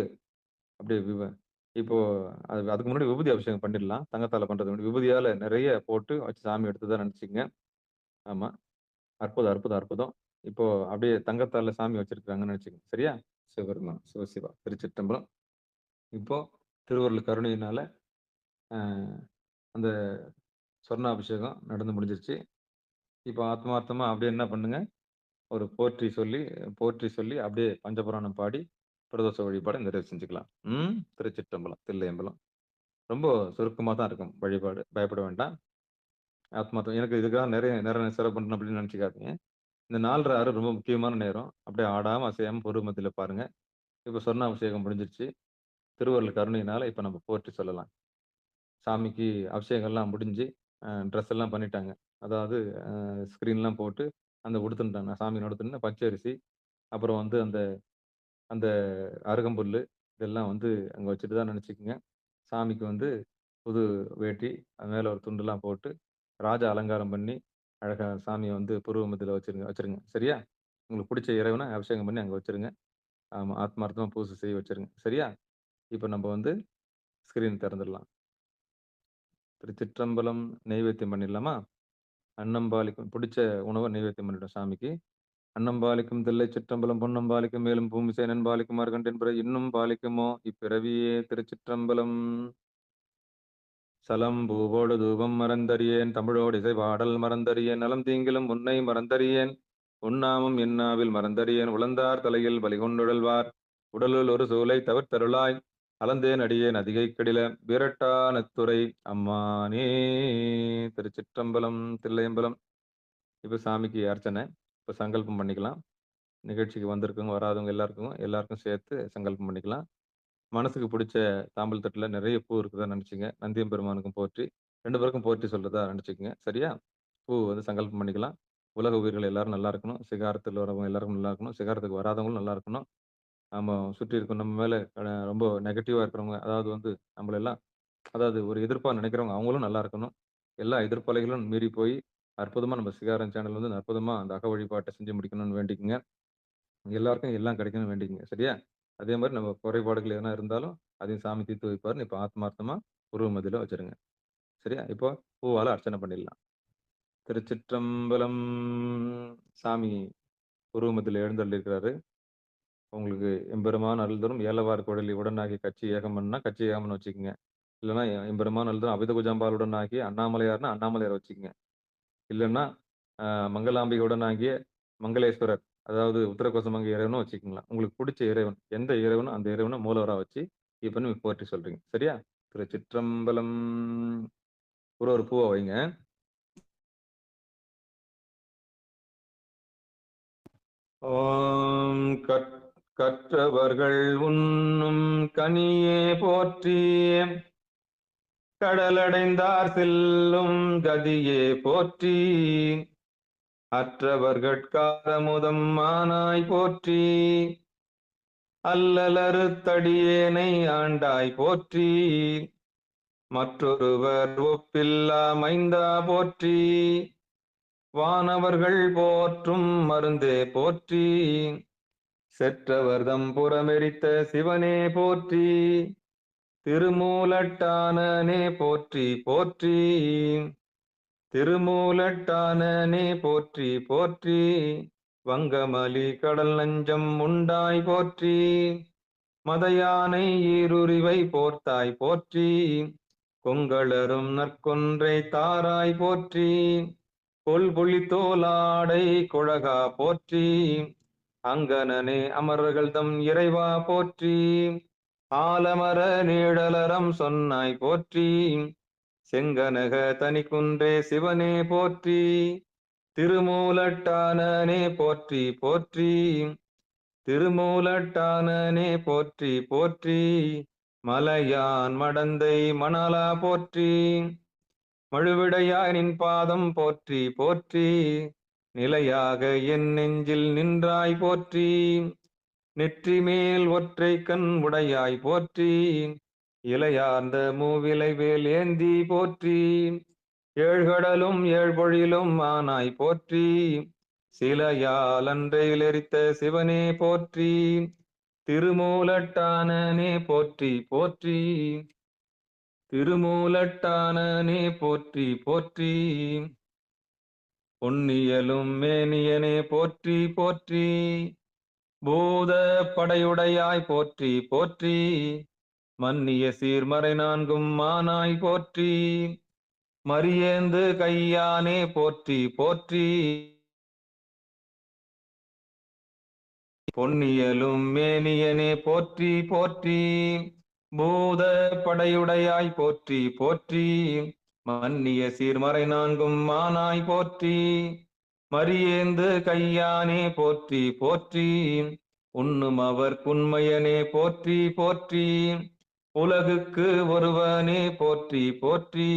அப்படியே இப்போ அதுக்கு முன்னாடி விபூதி அபிஷேகம் பண்ணிடலாம். தங்கத்தால பண்றதுக்கு முன்னாடி விபூதியால நிறைய போட்டு வச்சு சாமி எடுத்ததா நினைச்சுக்கங்க. ஆமா. அற்புதம், அற்புதம், அற்புதம். இப்போ அப்படியே தங்கத்தால சாமி வச்சிருக்காங்கன்னு நினைச்சுக்கங்க. சரியா? சிவபெருமான், சிவசிவா, திருச்சிற்றம்பலம். இப்போ திருவருள் கருணையினால அ அந்த சொர்ணாபிஷேகம் நடந்து முடிஞ்சிருச்சு. இப்போ ஆத்மார்த்தமா அப்படியே என்ன பண்ணுங்க, ஒரு போற்றி சொல்லி அப்படியே பஞ்சபுராணம் பாடி பிரதோஷ வழிபாட நிறைவு செஞ்சுக்கலாம். திருச்சிற்றம்பலம், தில்லையம்பலம். ரொம்ப சுருக்கமா தான் இருக்கும் வழிபாடு. பயப்பட வேண்டாம். ஆத்மார்த்தம் எனக்கு இதுக்காக நிறைய நேரம் செலவு பண்ணணும் அப்படின்னு நினைச்சுக்காதீங்க. இந்த 4:30 6 ரொம்ப முக்கியமான நேரம். அப்படியே ஆடாம, அசையாம பொறுமத்தில பாருங்க. இப்ப சொர்ணாபிஷேகம் முடிஞ்சிருச்சு. திருவருள் கருணையினால இப்ப நம்ம போற்றி சொல்லலாம். சாமிக்கு அபிஷேகம்லாம் முடிஞ்சு, ட்ரெஸ் எல்லாம் பண்ணிட்டாங்க. அதாவது ஸ்க்ரீன்லாம் போட்டு, அந்த உடுத்துன்ட்டாங்க. சாமி உடுத்துன பச்சரிசி, அப்புறம் வந்து அந்த அந்த அருகம்புல்லு, இதெல்லாம் வந்து அங்க வச்சுட்டு தான் நெனச்சுக்கங்க. சாமிக்கு வந்து புது வேட்டி, அது மேல ஒரு துண்டுலாம் போட்டு, ராஜா அலங்காரம் பண்ணி, அழகா சாமிய வந்து புருவ மத்தியில வச்சுருங்க. சரியா? உங்களுக்கு புடிச்ச இறைவன அபிஷேகம் பண்ணி அங்க வச்சுருங்க. ஆமா, ஆத்மார்த்தமா பூசை செய்ய வச்சுருங்க. சரியா? இப்ப நம்ப வந்து ஸ்கிரீன் திறந்துடலாம். திருச்சிற்றம்பலம். நெய்வேத்தியம் பண்ணிடலாமா? அன்னம்பாலிக்கும் புடிச்ச உணவ நெய்வேத்தியம் பண்ணிட்டோம் சாமிக்கு. அன்னம்பாலிக்கும் தில்லைச் சிற்றம்பலம், பொன்னம்பாலிக்கும் மேலும் பூமிசை நண்பாலிக்கும் மார்க்கண்டேயன் பிறை இன்னும் பாலிக்குமோ இப்பிறவியே திருச்சிற்றம்பலம். சலம் பூவோடு தூபம் மறந்தறியேன், தமிழோடு இசைபாடல் மறந்தறியேன், நலம் தீங்கிலும் உன்னை மறந்தறியேன், உன்னாமம் என்னாவில் மறந்தறியேன், உளந்தார் தலையில் பலிகொண்டுழல்வார் உடலுள் ஒரு சூலை தவிர்த்தருளாய் அளந்தேன் அடியேன் அதிகைக் கடில விரட்டானத்துறை அம்மானே. திருச்சிற்றம்பலம். தில்லையம்பலம். இப்ப சாமிக்கு அர்ச்சனை. இப்ப சங்கல்பம் பண்ணிக்கலாம். நிகழ்ச்சிக்கு வந்திருக்கவங்க, வராதவங்க எல்லாருக்கும் சேர்த்து சங்கல்பம் பண்ணிக்கலாம். மனசுக்கு புடிச்ச தாம்பூல தட்டுல நெறைய பூ இருக்குதா நெனச்சுங்க. நந்தியம் பெருமானுக்கும் போற்றி, 2 பேருக்கும் போற்றி சொல்றதா நெனச்சுக்கங்க. சரியா? பூ வந்து சங்கல்பம் பண்ணிக்கலாம். உலக உயிர்கள் எல்லாரும் நல்லா இருக்கணும். சிகாரத்துல வரவங்க எல்லாரும் நல்லா இருக்கணும். சிகாரத்துக்கு வராதவங்களும் நல்லா இருக்கணும். நம்ம சுற்றி இருக்கும் நம்ம மேல ரொம்ப நெகட்டிவா இருக்கிறவங்க, அதாவது வந்து நம்மள எல்லாம் அதாவது ஒரு எதிர்ப்பா நெனைக்கிறவங்க அவங்களும் நல்லா இருக்கணும். எல்லா எதிர்ப்பலைகளும் மீறி போய், அற்புதமா நம்ம சிகாரன் சேனல் வந்து அற்புதமா அந்த அக வழிபாட்ட செஞ்சு முடிக்கணும்னு வேண்டிக்கங்க. எல்லாருக்கும் எல்லாம் கிடைக்கணும்னு வேண்டிக்கங்க. சரியா? அதே மாரி நம்ம குறைபாடுகள் எதனா இருந்தாலும், அதையும் சாமி தீர்த்து வைப்பாருன்னு இப்ப ஆத்மார்த்தமா உருவ மத்தியில வச்சுருங்க. சரியா? இப்போ பூவால அர்ச்சனை பண்ணிடலாம். திருச்சிற்றம்பலம். சாமி உருவ மத்தியில எழுந்தருளியிருக்கிறாரு. உங்களுக்கு எம்பெருமான் அருள்தரும் ஏலவார் குழலி உடனாகி கச்சி ஏகம்பன்னா, கச்சி ஏகம்பன்னு வச்சுக்கங்க. இல்லன்னா எம்பெருமான் அருள்தரும் அபித குஜாம்பாளுடன் ஆகிய அண்ணாமலையார்னா, அண்ணாமலையார் வச்சுக்கங்க. இல்லன்னா, அ மங்களாம்பிகையுடன் ஆகிய மங்களேஸ்வரர், அதாவது உத்தரகோசமங்கை இறைவனும் வச்சுக்கங்களா. உங்களுக்கு புடிச்ச இறைவன், எந்த இறைவனோ அந்த இறைவன மூலவரா வச்சு, இப்ப நீங்க போற்றி சொல்றீங்க. சரியா? திருச்சிற்றம்பலம். ஒரு பூவ வைங்க. ஓம் கற்றவர்கள் உண்ணும் கனியே போற்றி, கடலடைந்தார் செல்லும் கதியே போற்றி, அற்றவர்கட்காரமுதம் மானாய் போற்றி, அல்லலறுத்தடியேனை ஆண்டாய் போற்றி, மற்றொருவர் ஒப்பில்லா மைந்தா போற்றி, வானவர்கள் போற்றும் மருந்தே போற்றி, செற்றவர்தம் புறமெரித்த சிவனே போற்றி, திருமூலட்டானனே போற்றி போற்றி, திருமூலட்டானனே போற்றி போற்றி, வங்கமலி கடல் நஞ்சம் உண்டாய் போற்றி, மதயானை ஈருரிவை போர்த்தாய் போற்றி, கொங்களரும் நற்கொன்றை தாராய் போற்றி, கொல்புலி தோலாடை குழகா போற்றி, அங்கனனே அமரர்கள் தம் இறைவா போற்றி, ஆலமர நீழலறம் சொன்னாய் போற்றி, செங்கனக தனிக்குன்றே சிவனே போற்றி, திருமூலட்டானனே போற்றி போற்றி, திருமூலட்டானனே போற்றி போற்றி, மலையான் மடந்தை மணாலா போற்றி, மழுவிடையாய் நின் பாதம் போற்றி போற்றி, நிலையாக என் நெஞ்சில் நின்றாய் போற்றி, நெற்றி மேல் ஒற்றை கண் உடையாய் போற்றி, இலையார்ந்த மூவிலை வேல் ஏந்தி போற்றி, ஏழ்கடலும் ஏழ்பொழிலும் ஆனாய் போற்றி, சிலையால் அன்றையில் எரித்த சிவனே போற்றி, திருமூலட்டானனே போற்றி போற்றி, திருமூலட்டானனே போற்றி போற்றி, பொன்னியலும் மேனியனே போற்றி போற்றி, பூத படையுடையாய் போற்றி போற்றி, மன்னிய சீர்மறை நான்கும் மானாய் போற்றி, மரியேந்து கையானே போற்றி போற்றி, பொன்னியலும் மேனியனே போற்றி போற்றி, பூத படையுடையாய் போற்றி போற்றி, மன்னிய சீர்மறை நான்கும் மானாய் போற்றி, மரியேந்து கையானே போற்றி போற்றி, உண்ணும் அவர் புன்மையனே போற்றி போற்றி, உலகுக்கு ஒருவனே போற்றி போற்றி,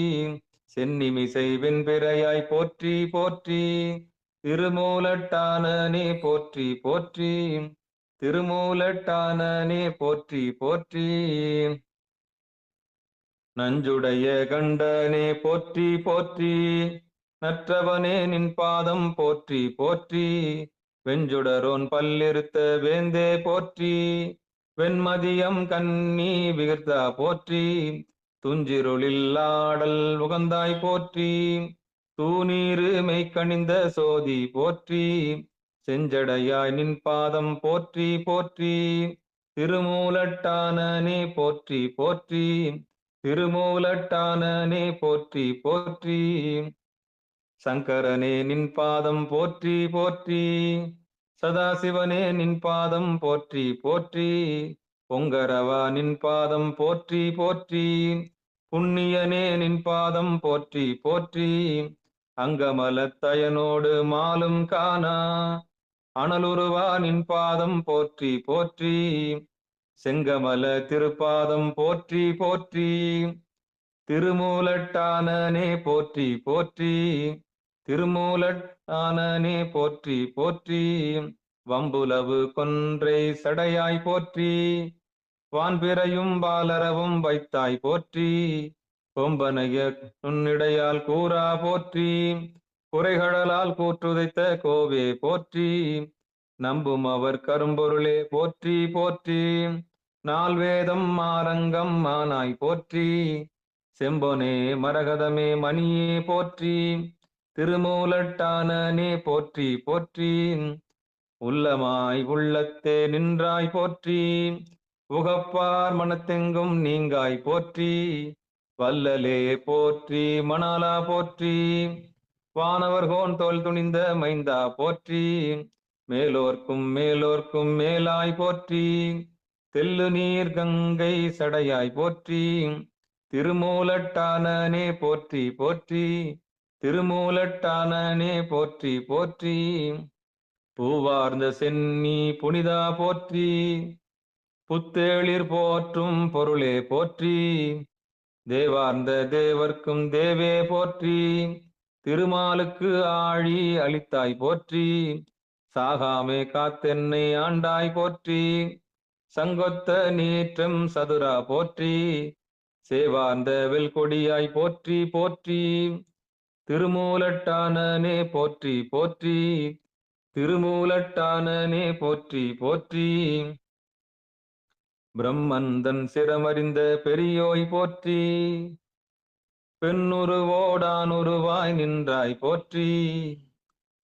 சென்னிமிசை வெண்பிறையாய் போற்றி போற்றி, திருமூலட்டானனே போற்றி போற்றி, திருமூலட்டானனே போற்றி போற்றி. நஞ்சுடைய கண்டனே போற்றி போற்றி, நற்றவனே நின் பாதம் போற்றி போற்றி, வெஞ்சுடரோன் பல்லிருத்த வேந்தே போற்றி, வெண்மதியம் கண்ணி விகிர்த்தா போற்றி, துஞ்சிருளில் ஆடல் உகந்தாய் போற்றி, தூநீரு மெய்க்கணிந்த சோதி போற்றி, செஞ்சடையாய் நின் பாதம் போற்றி போற்றி, திருமூலட்டானனே போற்றி போற்றி, திருமூலட்டானனே போற்றி போற்றி, சங்கரனே நின் பாதம் போற்றி போற்றி, சதாசிவனே நின் பாதம் போற்றி போற்றி, பொங்கரவா நின் பாதம் போற்றி போற்றி, புண்ணியனே நின் பாதம் போற்றி போற்றி, அங்கமலத்தயனோடு மாலும் காணா அனலுருவா நின் பாதம் போற்றி போற்றி, செங்கமல திருப்பாதம் போற்றி போற்றி, திருமூலட்டானனே போற்றி போற்றி, திருமூலட்டானனே போற்றி போற்றி, வம்புலவு கொன்றை சடையாய் போற்றி, வான்பிறையும் பாலரவும் வைத்தாய் போற்றி, கொம்பனைய நுண்ணிடையால் கூறா போற்றி, குறைகடலால் கூற்றுதைத்த கோவே போற்றி, நம்பும் அவர் கரும்பொருளே போற்றி போற்றி, நால்வேதம் மாரங்கம் மானாய் போற்றி, செம்பொனே மரகதமே மணியே போற்றி, திருமூலட்டானனே போற்றி போற்றி, உள்ளமாய் உள்ளத்தே நின்றாய் போற்றி, உகப்பார் மனத்தெங்கும் நீங்காய் போற்றி, வல்லலே போற்றி மணாலா போற்றி, வானவர்கோன் தோல் துணிந்த மைந்தா போற்றி, மேலோர்க்கும் மேலோர்க்கும் மேலாய் போற்றி, தெல்லு நீர் கங்கை சடையாய் போற்றி, திருமூலட்டானனே போற்றி போற்றி, திருமூலட்டானனே போற்றி போற்றி, பூவார்ந்த சென்னி புனிதா போற்றி, புத்தேளிர் போற்றும் பொருளே போற்றி, தேவார்ந்த தேவர்க்கும் தேவே போற்றி, திருமாலுக்கு ஆழி அளித்தாய் போற்றி, சாகாமே காத்தென்னை ஆண்டாய் போற்றி, சங்கொத்த நீற்றம் சதுரா போற்றி, சேவார்ந்த வெல்கொடியாய் போற்றி போற்றி, திருமூலட்டானனே போற்றி போற்றி, திருமூலட்டானனே போற்றி போற்றி, பிரம்மந்தன் சிரமறிந்த பெரியோய் போற்றி, பெண்ணுருவோடானுருவாய் நின்றாய் போற்றி,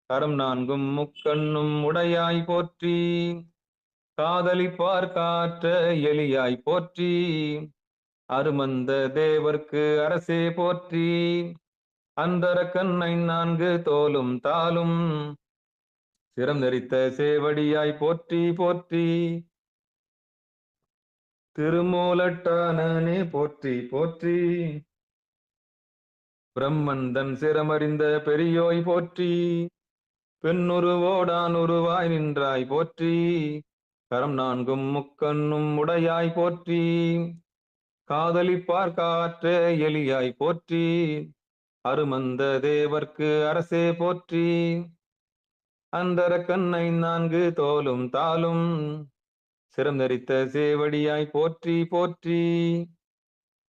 கரம் நான்கும் முக்கண்ணும் உடையாய் போற்றி, காதலிப்பார் காற்ற எலியாய் போற்றி, அருமந்த தேவர்க்கு அரசே போற்றி, அந்தர கண்ணை நான்கு தோலும் தாளும், சிரம் தரித்த சேவடியாய் போற்றி போற்றி, திருமூலட்டானனே போற்றி போற்றி, பிரம்மந்தன் சிரமறிந்த பெரியோய் போற்றி, பெண்ணுருவோடானுருவாய் நின்றாய் போற்றி, கரம் நான்கும் முக்கண்ணும் உடையாய் போற்றி, காதலிப்பார் காற்ற எலியாய் போற்றி, அருமந்த தேவர்க்கு அரசே போற்றி, அந்தர கண்ணை நான்கு தோலும் தாளும், சிரம் தரித்த சேவடியாய் போற்றி போற்றி,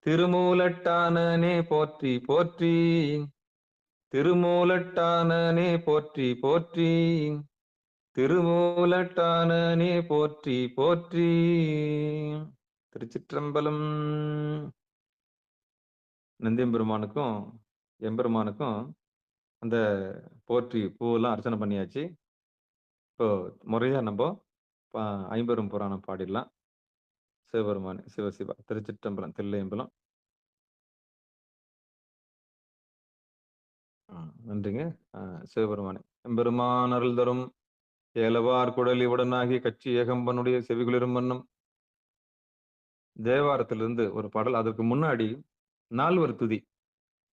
திருமூலட்டானனே போற்றி போற்றி, திருமூலட்டானனே போற்றி போற்றி, திருமூலட்டானனே போற்றி போற்றி. திருச்சிற்றம்பலம். நந்தியம்பெருமானுக்கும் எம்பெருமானுக்கும் அந்த போற்றி பூவெல்லாம் அர்ச்சனை பண்ணியாச்சு. இப்போ முறையா நம்ம ஐம்பெரும் புராணம் பாடிடலாம். சிவபெருமான் சிவசிவா திருச்சிற்றம்பலம் தில்லையம்பலம். நன்றிங்க. சிவபெருமானே எம்பெருமான் அருள் தரும் ஏலவார் குடலி உடனாகி கட்சி ஏகம்பனுடைய செவிகுளிரும் வண்ணம் தேவாரத்திலிருந்து ஒரு பாடல். அதற்கு முன்னாடி நால்வர் துதி.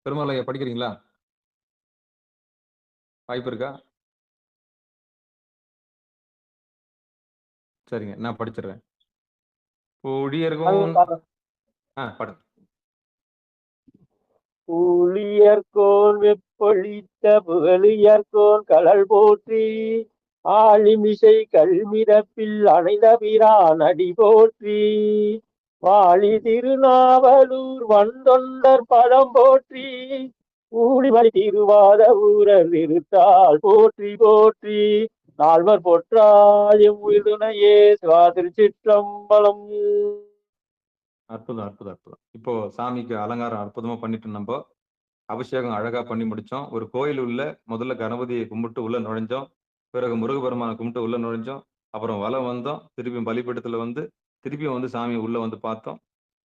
பெருமாளைய படிக்கிறீங்களா? வாய்ப்பு இருக்கா? சரிங்க, நான் படிச்சிடுறேன். ஊழியர்கோன் படு ஊழியர்கோன் வெப்பொழித்த புகழியர்கோன் கடல் போற்றி, ஆழிமிசை கல்மிரப்பில் அணைந்த பிரான் அடி போற்றி, வாழி திருநாவலூர் வந்தொண்டர் பழம் போற்றி ஊழிமணி திருவாத ஊரர் இருத்தாள் போற்றி போற்றி நால்வர் பொற்றாயும் உயிர்துணையே சிவா திருச்சிற்றம்பலம். அற்புதம் அற்புதம் அற்புதம். இப்போ சாமிக்கு அலங்காரம் அற்புதமா பண்ணிட்டு நம்ம அபிஷேகம் அழகா பண்ணி முடிச்சோம். ஒரு கோயில் உள்ள முதல்ல கணபதியை கும்பிட்டு உள்ள நுழைஞ்சோம். பிறகு முருகபெருமானை கும்பிட்டு உள்ள நுழைஞ்சோம். அப்புறம் வலம் வந்தோம். திருப்பியும் பலிபீடத்துல வந்து திருப்பியும் வந்து சாமி உள்ள வந்து பார்த்தோம்.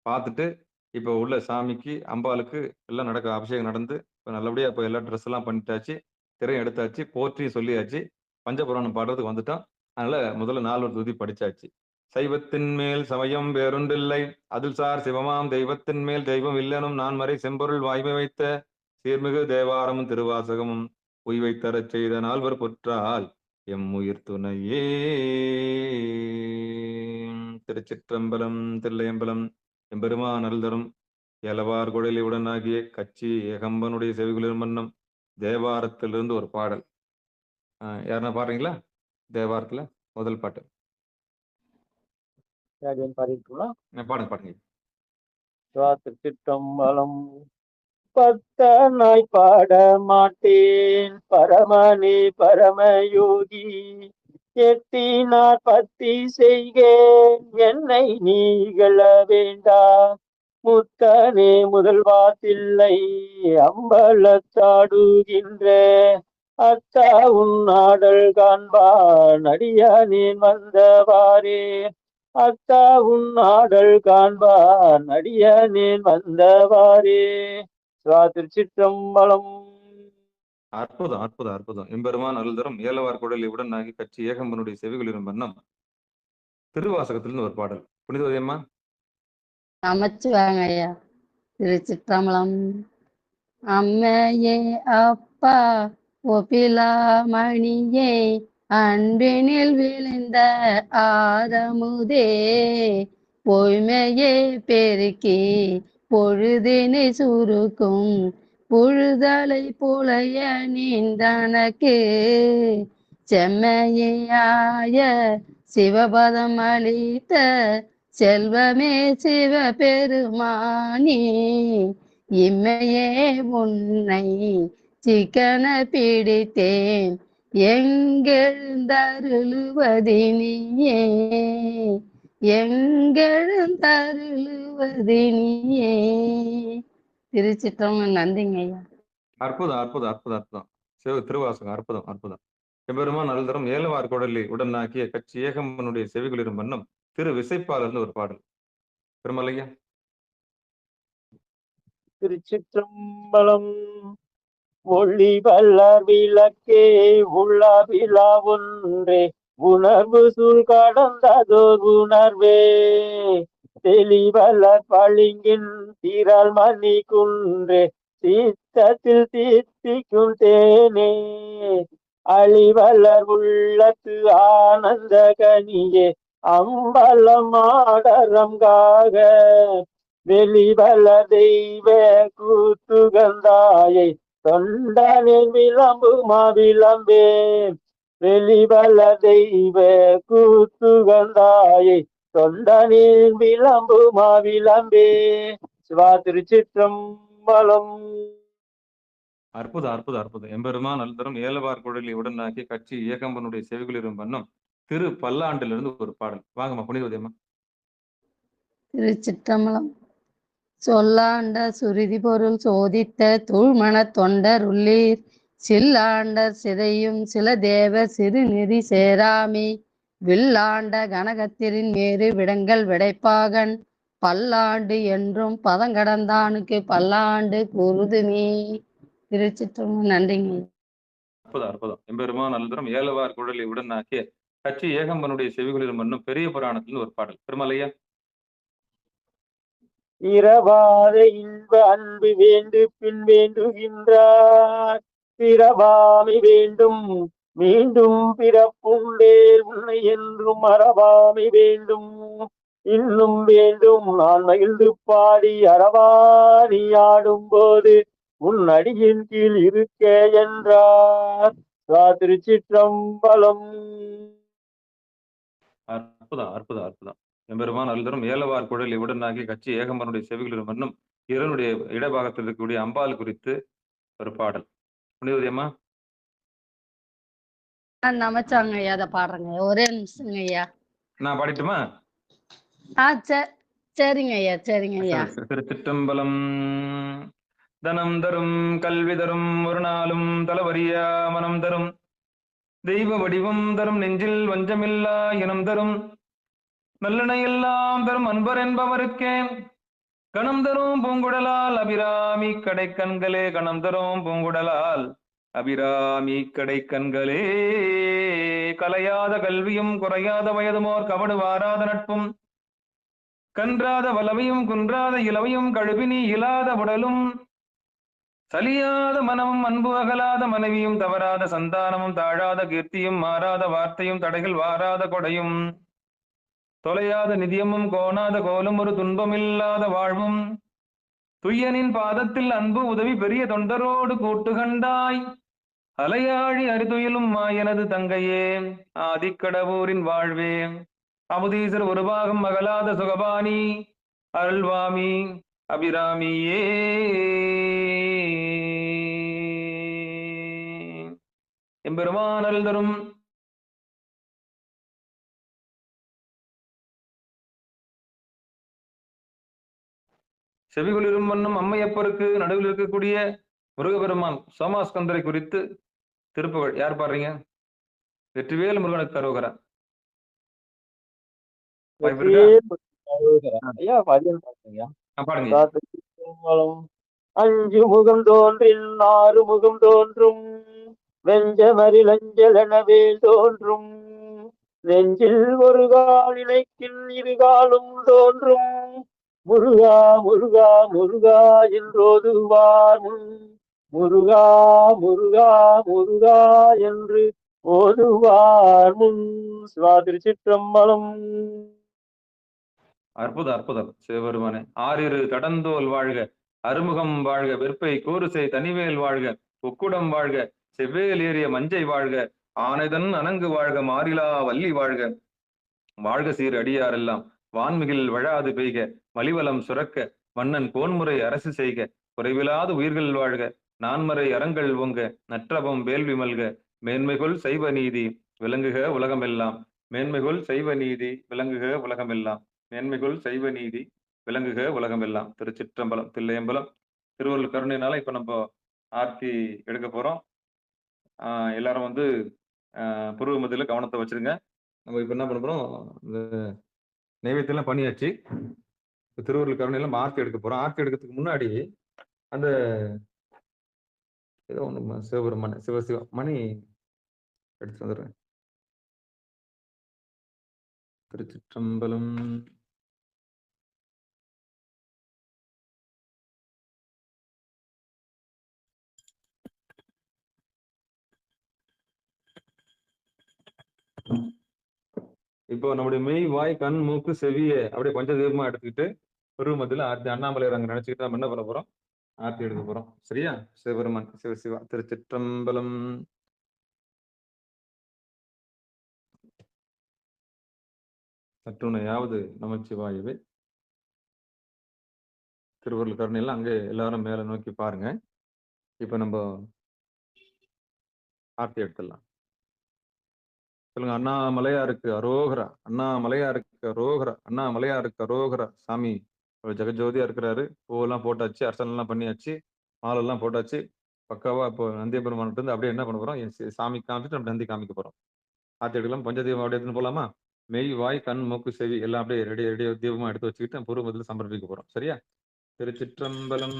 பார்த்துட்டு இப்போ உள்ள சாமிக்கு அம்பாளுக்கு எல்லாம் அபிஷேகம் நடந்து இப்போ நல்லபடியா இப்போ எல்லா ட்ரெஸ் எல்லாம் பண்ணிட்டாச்சு. திரையும் எடுத்தாச்சு. போற்றியும் சொல்லியாச்சு. பஞ்சபுராணம் பாடுறதுக்கு வந்துட்டோம். அதனால முதல்ல 4 துதி படிச்சாச்சு. சைவத்தின் மேல் சமயம் வேறொன்றில்லை. அதில் சார் சிவமாம் தெய்வத்தின் மேல் தெய்வம் இல்லனும் நான்மறை செம்பொருள் வாய்மை வைத்த சீர்மிகு தேவாரமும் திருவாசகமும் உய்வை தரச் செய்த நால்வர் பொற்றால் எம் உயிர் துணையே. திருச்சிற்றம்பலம் தில்லையம்பலம் எம்பெருமான் அருள்தரும் எலவார் குழலி உடனாகிய கச்சி ஏகம்பனுடைய செவிகுளிர் மன்னம் தேவாரத்திலிருந்து ஒரு பாடல். யாருன்னா பாடுறீங்களா? தேவாரத்துல முதல் பாட்டு பாடிருக்கலாம். பாடுங்க பாடுங்க. சிவா திருச்சிற்றம்பலம். பக்தனாய் பாட மாட்டேன் பரமனே பரமயோகி எட்டினார் பத்தி செய்கேன் என்னை நீகள வேண்டாம் முத்தனே முதல்வா தில்லை அம்பலத்தாடுகின்ற அத்தா உன்னாடல் காண்பான் அடியானேன் வந்தவாறே அத்தா உன்னாடல் காண்பான் அடியானேன் வந்தவாறே. சிவா திருச்சிற்றம்பலம். அற்புதம் அற்புதம் அற்புதம். எம்பெருமான் அருள்தரும் ஏலவார் குடலி உடனாகி கட்சி ஏகம்பனுடைய செவிகளிரும் வண்ணம் திருவாசகத்திலிருந்து ஒரு பாடல். புனிதவதியம்மா அமைச்சுவாங்க ஐயா. திருச்சிற்றம்பலம். அம்மையே அப்பா ஒப்பிலாமணியே அன்பினில் விழுந்த ஆரமுதே பொய்மையே பெருக்கி பொழுதினை சுருக்கும் புழுதலை புலைய நீந்தனக்கு செம்மையாய சிவபதம் அளித்த செல்வமே சிவபெருமானே இம்மையே உன்னை சிக்கன பிடித்தேன் எங்கெழுந்தருளுவதினியே எங்கெழுந்தருளுவதினியே. திருச்சிற்றம்பலம். நன்றிங்க ஐயா. அற்புதம் அற்புதம் அற்புதம் அற்புதம். திருவாசகம் அற்புதம் அற்புதம். எம்பெருமான் அருள்தரும் ஏலவார் குடலி உடனாக்கிய கட்சி ஏகம்பனுடைய செவிகளிரும் வண்ணம் திரு விசைப்பாலிருந்து ஒரு பாடல். பெருமலையா. திருச்சிற்றம்பலம். ஒளி வல்லார் விளக்கே உள்ளாவிலா ஒன்றே உணர்வு சூழ் கடந்ததோர் உணர்வே தெளிவல்லர் பளிங்கின் தீரால் மணி குன்றே சித்தத்தில் தீர்த்திக்கும் தேனே அழிவல்லர் உள்ளத்து ஆனந்த கனியே அம்பலம் ஆடரங்காக வெளிவல தெய்வ கூத்துகந்தாயை தொண்டனின் விளம்புமா விளம்பே வெளிவல தெய்வ கூத்துகந்தாயை தொண்டனின் விளம்புமா விளம்பே. சிவா திருச்சிற்றம்பலம். அற்புதம் அற்புதம் அற்புதம். எம்பெருமான் அருள்தரும் ஏலவார் குழலி உடனாக்கி கட்சி ஏகம்பனுடைய செவிகளிரும் வண்ணம் திரு பல்லாண்டிலிருந்து ஒரு பாடல். வாங்கம்மா புனிதவதியம்மா. திருச்சிற்றம்பலம். சொல்லாண்ட சுருதி பொருள் சோதித்த தூள்மண தொண்டர் உள்ளீர் சில்லாண்டர் சிதையும் சில தேவ சிறுநெறி சேராமி வில்லாண்ட கனகத்திரின் மேறு விடங்கள் விடைப்பாகன் பல்லாண்டு என்றும் பதங்கடந்தானுக்கு பல்லாண்டு கூறுதுமே. திருச்சிற்றம்பலம். நன்றிங்க. அற்புதம் அற்புதம். எம்பெருமான் அருள்தரும் ஏலவார் குழலி உடனாக்கிய கட்சி ஏகம்பனுடைய செவிகளிலும் வண்ணம் பெரிய புராணத்திலிருந்து ஒரு பாடல். பெருமலையா. இரவாத இன்ப அன்பு வேண்டு பின் வேண்டுகின்றார் பிறவாமை வேண்டும் மீண்டும் பிறப்புண்டேர் உன்னை என்றும் மறவாமை வேண்டும் இன்னும் வேண்டும் நான் மகிழ்ந்து பாடி அறவாணி ஆடும் போது உன் அடியின் கீழ் இருக்க என்றார். திருச்சிற்றம்பலம். அற்புதம் அற்புதம் அற்புதம். எம்பெருமான் அருள்தரும் ஏலவார் குழல் இவுடனாகி கட்சி ஏகம்பனுடைய செவிகளில் மண்ணும் இரனுடைய இடபாகத்தில் இருக்கக்கூடிய அம்பாள் குறித்து ஒரு பாடல். புனிதவதியம்மா நமச்சாங்க ஐயா, அதை பாடுறேங்க. ஒரே நிமிஷங்க ஐயா. நான் பாடிட்டுமா? சரிங்க ஐயா, சரிங்க ஐயா. திருச்சிற்றம்பலம். தனம் தரும் கல்வி தரும் ஒரு நாளும் தலவரியா மனம் தரும் தெய்வ வடிவம் தரும் நெஞ்சில் வஞ்சமில்லா இனம் தரும் நல்லெண்ண எல்லாம் தரும் அன்பர் என்பவருக்கே கணம் தரும் பூங்குடலால் அபிராமி கடை கண்களே, கணம் தரும் பூங்குடலால் அபிராமி கடை கண்களே. கலையாத கல்வியும் குறையாத வயதுமோர் கவடு வாராத நட்பும் கன்றாத வலவையும் குன்றாத இளவையும் கழுபினி இல்லாத உடலும் சலியாத மனமும் அன்பு அகலாத மனைவியும் தவறாத சந்தானமும் தாழாத கீர்த்தியும் மாறாத வார்த்தையும் தடைகள் வாராத கொடையும் தொலையாத நிதியமும் கோணாத கோலும் ஒரு துன்பமில்லாத வாழ்வும் துய்யனின் பாதத்தில் அன்பு உதவி பெரிய தொண்டரோடு கூட்டு கண்டாய் அலையாழி அரிதுயிலும் மாயனது தங்கையே ஆதிக்கடவூரின் வாழ்வே அமுதீசர் ஒரு பாகம் அகலாத சுகபாணி அருள்வாமி அபிராமியே. எம்பெருமான் அருள் தரும் செவிகுளிரும் வண்ணம் அம்மையப்பருக்கு நடுவில் இருக்கக்கூடிய முருகபெருமான் சோமாஸ்கந்தரை குறித்து திருப்புகழ். யார் பாடுறீங்க? வெற்றிவேல் முருகனுக்கு அரோகரா. பாடுங்க. அஞ்சு முகம் தோன்றின் ஆறு முகம் தோன்றும் வெஞ்சமரில் அஞ்சலெனவே தோன்றும் நெஞ்சில் ஒரு கால் இணைக்கின் இரு காலும் தோன்றும் முருகா முருகா முருகா என்றோதுவார் முன் முருகா முருகா முருகா என்று ஓதுவார் முன். திருச்சிற்றம்பலம். அற்புதம் அற்புதம் சிவபெருமானே. ஆறிரு கடந்தோல் வாழ்க, அறுமுகம் வாழ்க, வெற்பை கூறுசை தனிவேல் வாழ்க, பொக்குடம் வாழ்க, செவ்வேல் ஏறிய மஞ்சை வாழ்க, ஆனைதன் அணங்கு வாழ்க, மாறிலா வள்ளி வாழ்க, வாழ்க சீர் அடியாரெல்லாம் வான்மிகில் வழாது பெய்க, மலிவலம் சுரக்க, மன்னன் கோன்முறை அரசு செய்க, குறைவிலாத உயிர்கள் வாழ்க, நான்மறை அறங்கள் ஓங்க, நற்றபம் வேள்வி மல்க, மேன்மைகொள் செய்வ நீதி விளங்குக உலகமெல்லாம், மேன்மைகொள் செய்வ நீதி விளங்குக உலகமெல்லாம், மேன்மைகொள் செய்வ நீதி விளங்குக உலகமெல்லாம். திருச்சிற்றம்பலம். தில்லையம்பலம். திருவள்ளுவர் கருணையினால இப்ப நம்ம ஆர்த்தி எடுக்க போறோம். எல்லாரும் வந்து புருவ மத்தியில கவனத்தை வச்சிருங்க. நம்ம இப்ப என்ன பண்ண போறோம், இந்த நைவேத்தியெல்லாம் பண்ணியாச்சு. திருவள்ளுவர் கருணையில நம்ம ஆர்த்தி எடுக்க போறோம். ஆர்த்தி எடுக்கிறதுக்கு முன்னாடி அந்த ஏதோ ஒண்ணு சிவபெருமான சிவசிவ மணி எடுத்து வந்துடுறேன். திருச்சிற்றம்பலம். இப்போ நம்முடைய மெய் வாய் கண் மூக்கு செவிய அப்படியே பஞ்சதீபமா எடுத்துக்கிட்டு பெருமதியில ஆர்த்தி அண்ணாமலையார் அங்க நினைச்சுக்கிட்டு நம்ம என்ன பண்ண போறோம், ஆர்த்தி எடுக்க போறோம். சரியா? சிவபெருமான் சிவசிவா. திருச்சிற்றம்பலம். சற்றுணையாவது நமச்சிவாயவே. திருவள்ளுவர் கருணையில அங்கே எல்லாரும் மேல நோக்கி பாருங்க. இப்ப நம்ம ஆர்த்தி எடுத்துடலாம். சொல்லுங்க. அண்ணாமலையாருக்கு அரோகரா, அண்ணாமலையாருக்கு அரோகரா, அண்ணாமலையாருக்கு அரோகரா. சாமி ஜெகஜோதியா இருக்கிறாரு. பூவெல்லாம் போட்டாச்சு, அர்ச்சனைலாம் பண்ணியாச்சு, மாலெல்லாம் போட்டாச்சு. பக்காவா இப்போ நந்திய பெருமான்ட்டு இருந்து அப்படியே என்ன பண்ண போறோம், சாமி காமிச்சிட்டு நம்ம நந்தி காமிக்க போறோம். ஆர்த்தி எடுக்கலாம். பஞ்சதீபம் அப்படியே எடுத்துன்னு போலாமா? மெய் வாய் கண் மூக்கு செவி எல்லாம் அப்படியே ரெடியா தீபமா எடுத்து வச்சுக்கிட்டு பூர்வத்தில் சமர்ப்பிக்க போறோம். சரியா? திருச்சிற்றம்பலம்.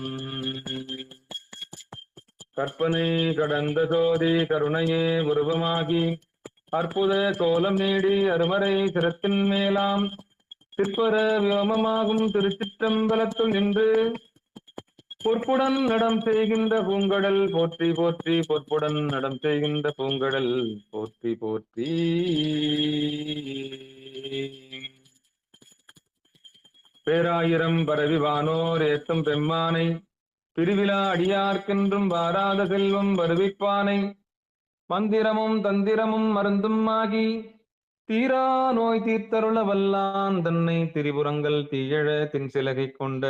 கற்பனை கடந்த ஜோதி கருணையே உருவமாகி அற்புத கோலம் நீடி அருமறை சிரத்தின் மேலாம் சிற்பர வியோமமாகும் திருச்சிற்றம்பலத்துள் நின்று பொற்புடன் நடம் செய்கின்ற பூங்கடல் போற்றி போற்றி, பொற்புடன் நடம் செய்கின்ற பூங்கடல் போற்றி போற்றி. பேராயிரம் பரவி வானோர் ஏத்தும் பெம்மானை பிரிவிழா அடியார்க்கென்றும் வாராத செல்வம் வருவிப்பானை மந்திரமும் தந்திரமும் மருந்தும் ஆகி தீரா நோய் தீர்த்தருள வல்லான் தன்னை திரிபுரங்கள் தீயழ தின்சிலகை கொண்ட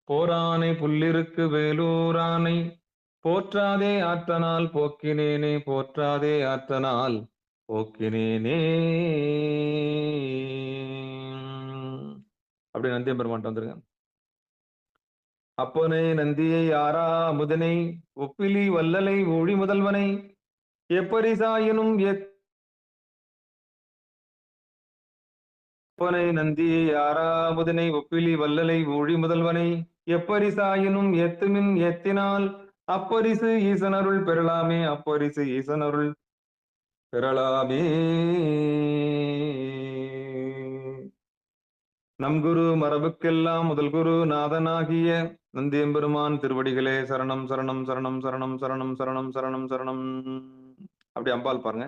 போரானை புல்லிருக்கு வேலூரானை போற்றாதே ஆற்றனால் போக்கினேனே போற்றாதே ஆற்றனால் போக்கினேனே. அப்படி நந்தியம்பெருமான் வந்துருங்க. அப்பனை நந்தியை ஆரா அமுதனை ஒப்பிலி வல்லலை ஊழி முதல்வனை எப்பரிசாயினும் அப்பனை நந்தியை ஆரா அமுதனை ஒப்பிலி வல்லலை ஊழி முதல்வனை எப்பரிசாயினும் எத்துமின் எத்தினால் அப்பரிசு ஈசனருள் பெறலாமே அப்பரிசு ஈசனருள் பெறலாமே. நம் குரு மரபுக்கெல்லாம் முதல் குரு நாதனாகிய நந்தியம்பெருமான் திருவடிகளே சரணம் சரணம் சரணம் சரணம் சரணம் சரணம் சரணம் சரணம். அப்படி அம்பாள் பாருங்க.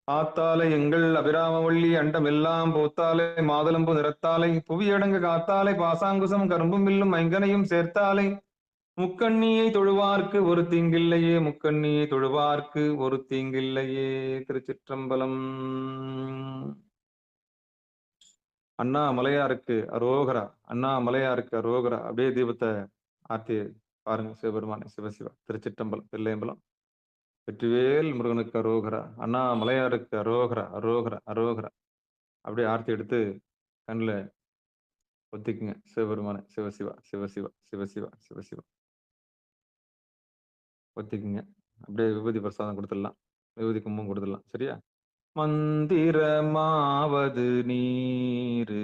ஆத்தாலை எங்கள் அபிராமவள்ளி அண்டமெல்லாம் போத்தாலை மாதுளம்பு நிறத்தாலை புவியடங்கு காத்தாலை பாசாங்குசம் கரும்பும் வில்லும் ஐங்கனையும் சேர்த்தாலை முக்கண்ணியை தொழுவார்க்கு ஒரு தீங்கில்லையே முக்கண்ணியை தொழுவார்க்கு ஒரு தீங்கில்லையே. திருச்சிற்றம்பலம். அண்ணா மலையாருக்கு அரோகரா, அண்ணா மலையாருக்கு அரோகரா. அப்படியே தீபத்தை ஆர்த்தி பாருங்க. சிவபெருமானே சிவசிவா. திருச்சிற்றம்பலம் தில்லையம்பலம். வெற்றிவேல் முருகனுக்கு அரோகரா, அண்ணா மலையாருக்கு அரோகரா அரோகரா அரோகரா. அப்படியே ஆர்த்தி எடுத்து கண்ணில் ஒத்திக்குங்க. சிவபெருமானே சிவசிவா சிவசிவா சிவசிவா சிவசிவா ஒத்திக்குங்க. அப்படியே விபூதி பிரசாதம் கொடுத்துடலாம், விபூதி கும்பம் கொடுத்துடலாம். சரியா? மந்திரமாவது நீரு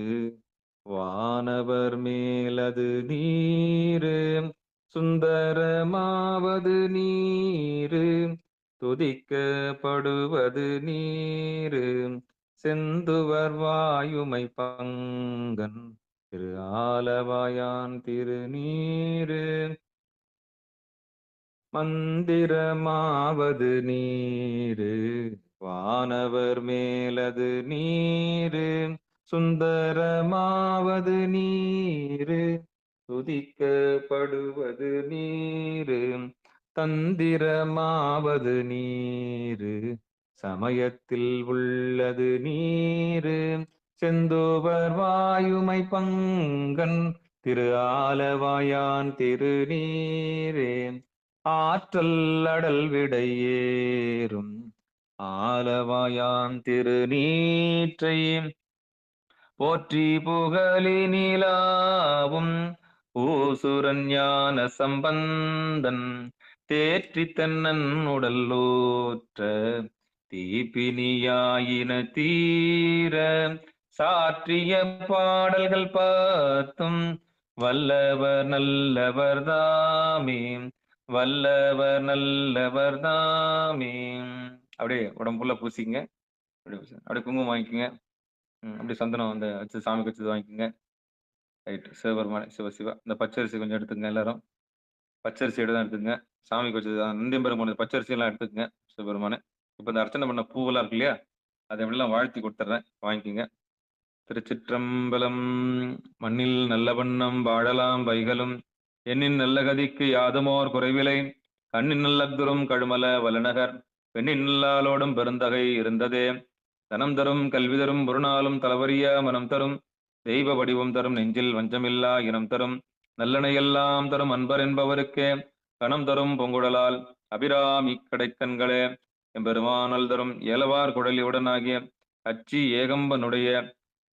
வானவர் மேலது நீரு சுந்தரமாவது நீரு துதிக்கப்படுவது நீரு செந்துவர் வாயுமை பங்கன் திரு ஆலவாயான் திருநீரு. மந்திரமாவது நீரு வானவர் மேலது நீரு சுந்தரமாவது நீரு துதிக்கப்படுவது நீரு தந்திரமாவது நீரு சமயத்தில் உள்ளது நீரு செந்தோவர் வாயுமை பங்கன் திரு ஆலவாயான் திருநீரே. ஆற்றல் அடல் விடையேறும் ஆலவாயான் திருநீற்றை போற்றி புகழி நிலாவும் ஊசுரன் ஞான சம்பந்தன் தேற்றி தென்னன் உடல்லோற்ற தீப்பினியாயின தீர சாற்றிய பாடல்கள் பார்த்தும் வல்லவர் நல்லவர் தாமே வல்லவர் நல்லவர் தாமே. அப்படியே உடம்புல பூசிங்க. அப்படியே குங்குமம் வாங்கிக்கோங்க. அப்படி சந்தனம் அந்த வச்சு சாமிக்கு வச்சது வாங்கிக்கோங்க. ரைட்டு. சிவபெருமானே சிவசிவா. இந்த பச்சரிசி கொஞ்சம் எடுத்துங்க. எல்லாரும் பச்சரிசி தான் எடுத்துங்க. சாமிக்கு வச்சது நந்தியம்பெருமான் பச்சரிசி எல்லாம் எடுத்துக்கங்க. சிவபெருமானே. இப்போ இந்த அர்ச்சனை பண்ண பூவெல்லாம் இருக்கு இல்லையா, அதை எப்படிலாம் வாழ்த்தி கொடுத்துட்றேன், வாங்கிக்கோங்க. திருச்சிற்றம்பலம். மண்ணில் நல்ல வண்ணம் வாழலாம் வைகளும் எண்ணின் நல்ல கதிக்கு யாதுமோர் குறைவிலை கண்ணின் நல்லதுரும் கழுமல வலநகர் பெண்ணின் நல்லாலோடும் பெருந்தகை இருந்ததே தனம் தரும் கல்வி தரும் ஒரு நாளும் தளவறிய மனம் தரும் தெய்வ வடிவம் தரும் நெஞ்சில் வஞ்சமில்லா இனம் தரும் நல்லனையெல்லாம் தரும் அன்பர் என்பவருக்கே கணம் தரும் பொங்குடலால் அபிராமி கடைக்கண்களே எம்பெருமானல் தரும் ஏலவார் குழலியுடனாகிய அச்சி ஏகம்பனுடைய